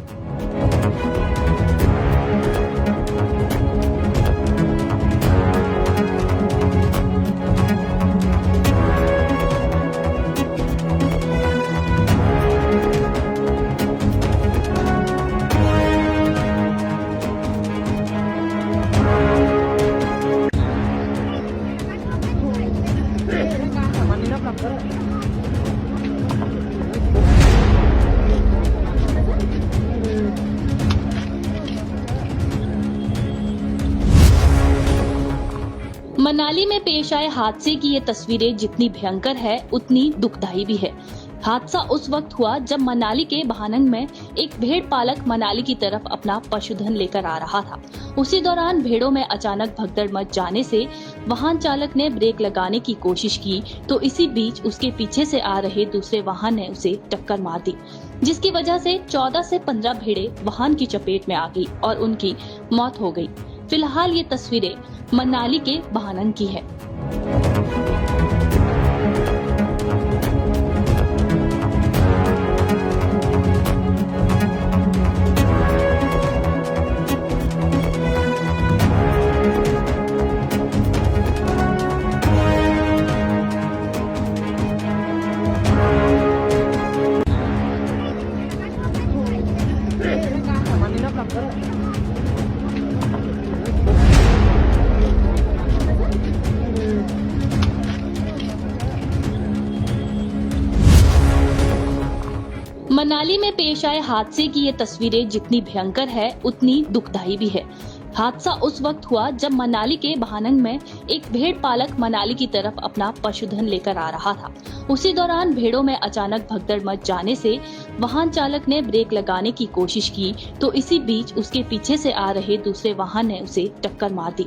मनाली में पेश आए हादसे की ये तस्वीरें जितनी भयंकर है उतनी दुखदाई भी है। हादसा उस वक्त हुआ जब मनाली के बहानंग में एक भेड़ पालक मनाली की तरफ अपना पशुधन लेकर आ रहा था। उसी दौरान भेड़ों में अचानक भगदड़ मच जाने से वाहन चालक ने ब्रेक लगाने की कोशिश की तो इसी बीच उसके पीछे से आ रहे दूसरे वाहन ने उसे टक्कर मार दी, जिसकी वजह से 14 से 15 भेड़ें वाहन की चपेट में आ गई और उनकी मौत हो गई। फिलहाल ये तस्वीरें मनाली के बहानंग की है। मनाली में पेश आए हादसे की ये तस्वीरें जितनी भयंकर है उतनी दुखदाई भी है। हादसा उस वक्त हुआ जब मनाली के बहानंग में एक भेड़ पालक मनाली की तरफ अपना पशुधन लेकर आ रहा था। उसी दौरान भेड़ों में अचानक भगदड़ मच जाने से वाहन चालक ने ब्रेक लगाने की कोशिश की तो इसी बीच उसके पीछे से आ रहे दूसरे वाहन ने उसे टक्कर मार दी,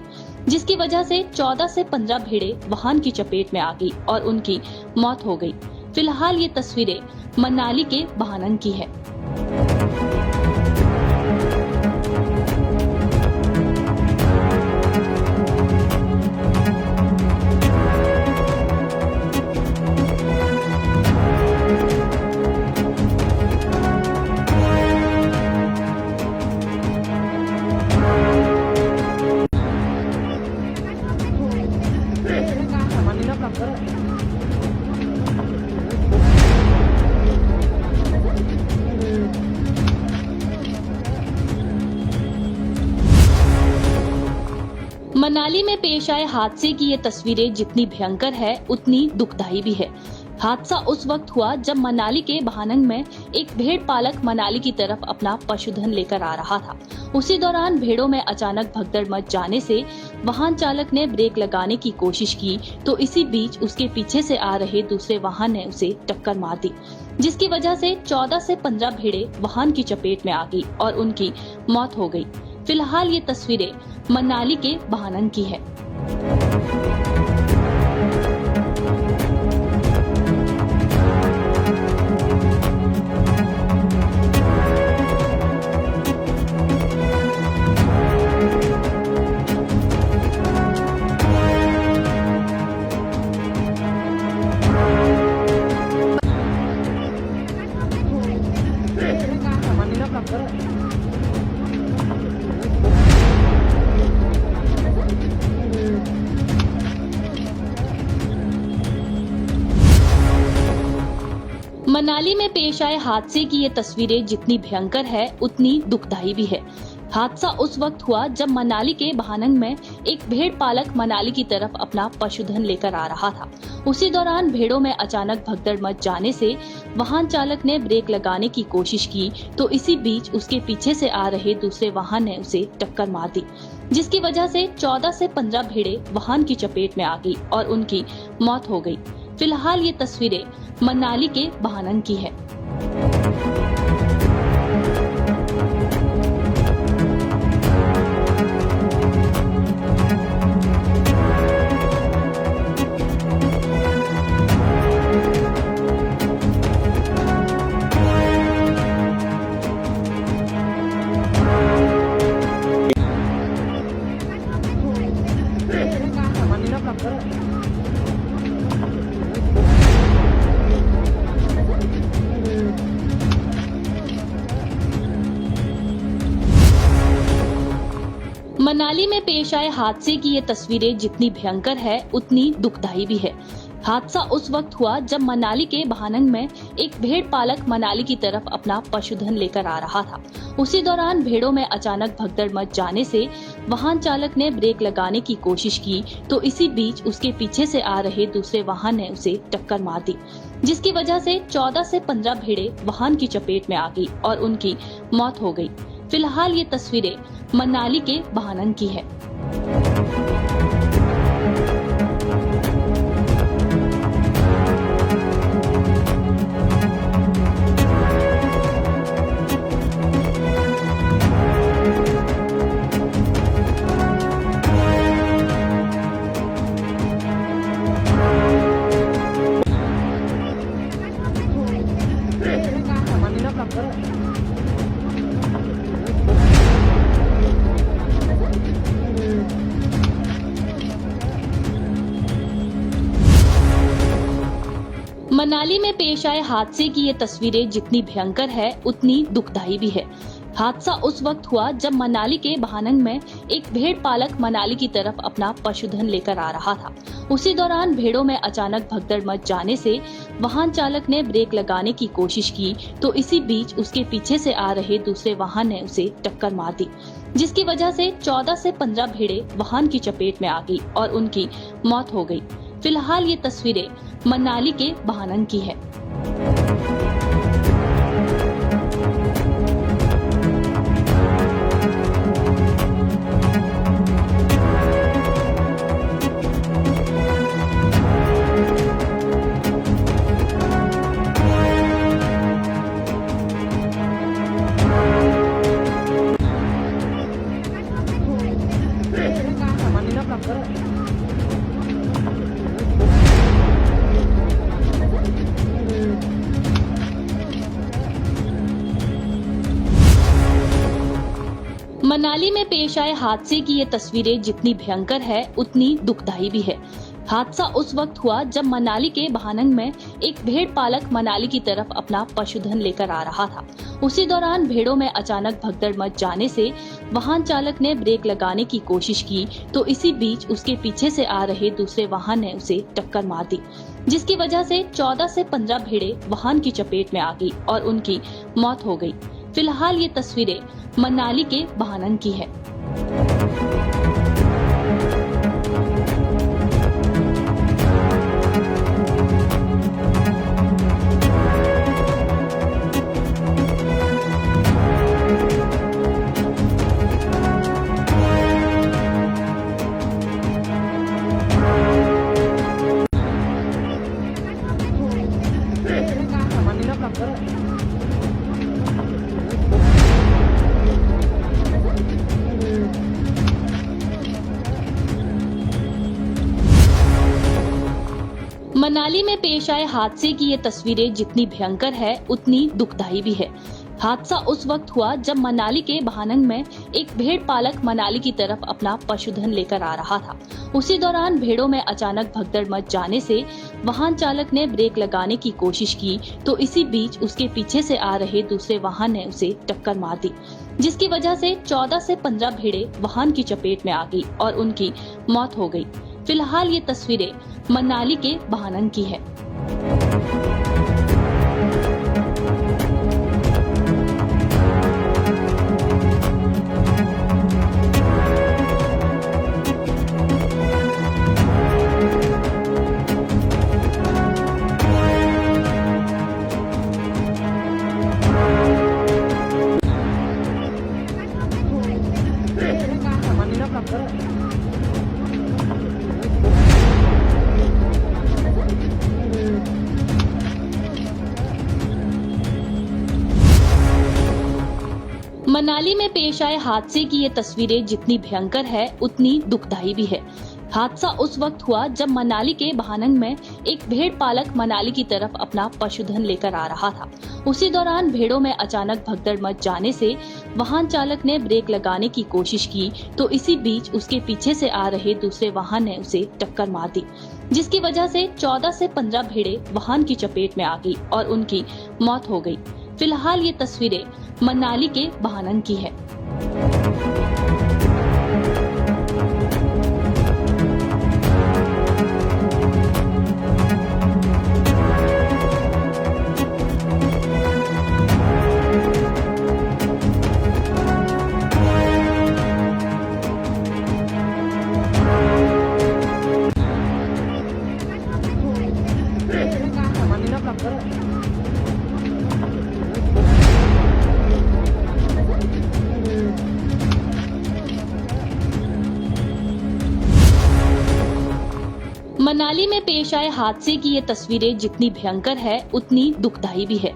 जिसकी वजह से 14 से 15 भेड़ें वाहन की चपेट में आ गई और उनकी मौत हो गई। फिलहाल ये तस्वीरें मनाली के बहानंग की है। मनाली में पेश आए हादसे की ये तस्वीरें जितनी भयंकर है उतनी दुखदाई भी है। हादसा उस वक्त हुआ जब मनाली के बहानंग में एक भेड़ पालक मनाली की तरफ अपना पशुधन लेकर आ रहा था। उसी दौरान भेड़ों में अचानक भगदड़ मच जाने से वाहन चालक ने ब्रेक लगाने की कोशिश की तो इसी बीच उसके पीछे से आ रहे दूसरे वाहन ने उसे टक्कर मार दी, जिसकी वजह से 14 से 15 भेड़ें वाहन की चपेट में आ गई और उनकी मौत हो गई। फिलहाल ये तस्वीरें मनाली के बहानंग की है। मनाली में पेश आए हादसे की ये तस्वीरें जितनी भयंकर है उतनी दुखदाई भी है। हादसा उस वक्त हुआ जब मनाली के बहानंग में एक भेड़ पालक मनाली की तरफ अपना पशुधन लेकर आ रहा था। उसी दौरान भेड़ों में अचानक भगदड़ मच जाने से वाहन चालक ने ब्रेक लगाने की कोशिश की तो इसी बीच उसके पीछे से आ रहे दूसरे वाहन ने उसे टक्कर मार दी, जिसकी वजह से 14 से 15 भेड़ें वाहन की चपेट में आ गई और उनकी मौत हो गई। फिलहाल ये तस्वीरें मनाली के बहानंग की है। मनाली में पेश आए हादसे की ये तस्वीरें जितनी भयंकर है उतनी दुखदाई भी है। हादसा उस वक्त हुआ जब मनाली के बहानंग में एक भेड़ पालक मनाली की तरफ अपना पशुधन लेकर आ रहा था। उसी दौरान भेड़ों में अचानक भगदड़ मच जाने से वाहन चालक ने ब्रेक लगाने की कोशिश की तो इसी बीच उसके पीछे से आ रहे दूसरे वाहन ने उसे टक्कर मार दी, जिसकी वजह से 14 से 15 भेड़ें वाहन की चपेट में आ गई और उनकी मौत हो गई। फिलहाल ये तस्वीरें मनाली के बहानंग की है। मनाली में पेश आए हादसे की ये तस्वीरें जितनी भयंकर है उतनी दुखदाई भी है। हादसा उस वक्त हुआ जब मनाली के बहानंग में एक भेड़ पालक मनाली की तरफ अपना पशुधन लेकर आ रहा था। उसी दौरान भेड़ों में अचानक भगदड़ मच जाने से वाहन चालक ने ब्रेक लगाने की कोशिश की तो इसी बीच उसके पीछे से आ रहे दूसरे वाहन ने उसे टक्कर मार दी, जिसकी वजह से 14 से 15 भेड़ें वाहन की चपेट में आ गई और उनकी मौत हो गई। फिलहाल ये तस्वीरें मनाली के बहानंग की है। मनाली में पेश आए हादसे की ये तस्वीरें जितनी भयंकर है उतनी दुखदायी भी है। हादसा उस वक्त हुआ जब मनाली के बहानंग में एक भेड़ पालक मनाली की तरफ अपना पशुधन लेकर आ रहा था। उसी दौरान भेड़ों में अचानक भगदड़ मच जाने से वाहन चालक ने ब्रेक लगाने की कोशिश की तो इसी बीच उसके पीछे से आ रहे दूसरे वाहन ने उसे टक्कर मार दी, जिसकी वजह से 14 से 15 भेड़ें वाहन की चपेट में आ गई और उनकी मौत हो गई। फिलहाल ये तस्वीरें मनाली के बहानंग की है। मनाली में पेश आए हादसे की ये तस्वीरें जितनी भयंकर है उतनी दुखदायी भी है। हादसा उस वक्त हुआ जब मनाली के बहानंग में एक भेड़ पालक मनाली की तरफ अपना पशुधन लेकर आ रहा था। उसी दौरान भेड़ों में अचानक भगदड़ मच जाने से वाहन चालक ने ब्रेक लगाने की कोशिश की तो इसी बीच उसके पीछे से आ रहे दूसरे वाहन ने उसे टक्कर मार दी, जिसकी वजह से 14 से 15 भेड़ें वाहन की चपेट में आ गई और उनकी मौत हो गई। फिलहाल ये तस्वीरें मनाली के बहानंग की है। मनाली में पेश आए हादसे की ये तस्वीरें जितनी भयंकर है उतनी दुखदायी भी है। हादसा उस वक्त हुआ जब मनाली के बहानंग में एक भेड़ पालक मनाली की तरफ अपना पशुधन लेकर आ रहा था। उसी दौरान भेड़ों में अचानक भगदड़ मच जाने से वाहन चालक ने ब्रेक लगाने की कोशिश की तो इसी बीच उसके पीछे से आ रहे दूसरे वाहन ने उसे टक्कर मार दी, जिसकी वजह से 14 से 15 भेड़ें वाहन की चपेट में आ गई और उनकी मौत हो गई। फिलहाल ये तस्वीरें मनाली के बहानंग की है। मनाली में पेश आए हादसे की ये तस्वीरें जितनी भयंकर है उतनी दुखदायी भी है।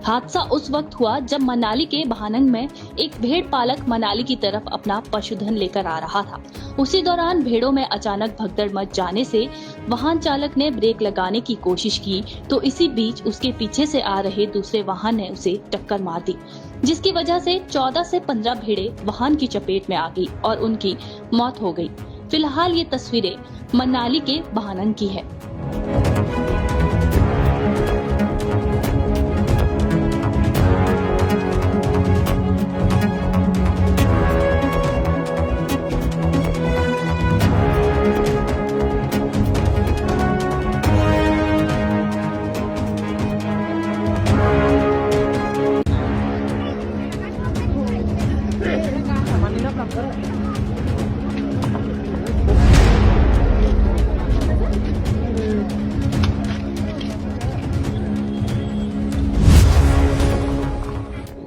हादसा उस वक्त हुआ जब मनाली के बहानंग में एक भेड़ पालक मनाली की तरफ अपना पशुधन लेकर आ रहा था। उसी दौरान भेड़ों में अचानक भगदड़ मच जाने से वाहन चालक ने ब्रेक लगाने की कोशिश की तो इसी बीच उसके पीछे से आ रहे दूसरे वाहन ने उसे टक्कर मार दी, जिसकी वजह से 14 से 15 भेड़ें वाहन की चपेट में आ गई और उनकी मौत हो गई। फिलहाल ये तस्वीरें मनाली के बहानंग की है।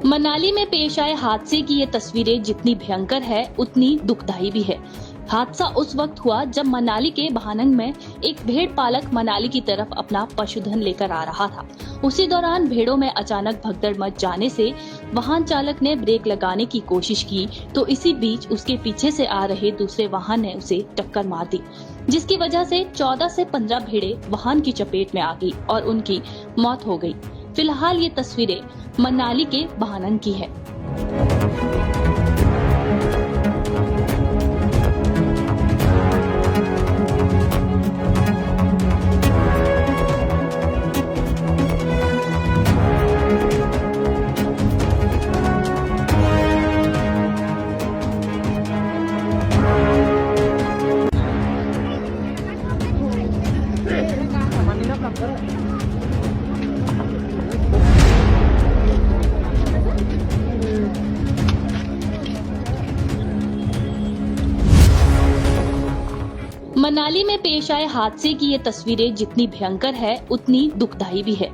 मनाली में पेश आए हादसे की ये तस्वीरें जितनी भयंकर है उतनी दुखदायी भी है। हादसा उस वक्त हुआ जब मनाली के बहानंग में एक भेड़ पालक मनाली की तरफ अपना पशुधन लेकर आ रहा था। उसी दौरान भेड़ों में अचानक भगदड़ मच जाने से वाहन चालक ने ब्रेक लगाने की कोशिश की तो इसी बीच उसके पीछे से आ रहे दूसरे वाहन ने उसे टक्कर मार दी, जिसकी वजह से 14 से 15 भेड़ें वाहन की चपेट में आ गई और उनकी मौत हो गई। फिलहाल ये तस्वीरें मनाली के बहानंग की है। मनाली में पेश आए हादसे की ये तस्वीरें जितनी भयंकर है उतनी दुखदायी भी है।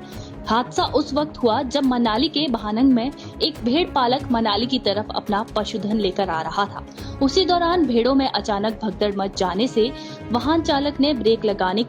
हादसा उस वक्त हुआ जब मनाली के बहानंग में एक भेड़ पालक मनाली की तरफ अपना पशुधन लेकर आ रहा था। उसी दौरान भेड़ों में अचानक भगदड़ मच जाने से वाहन चालक ने ब्रेक लगाने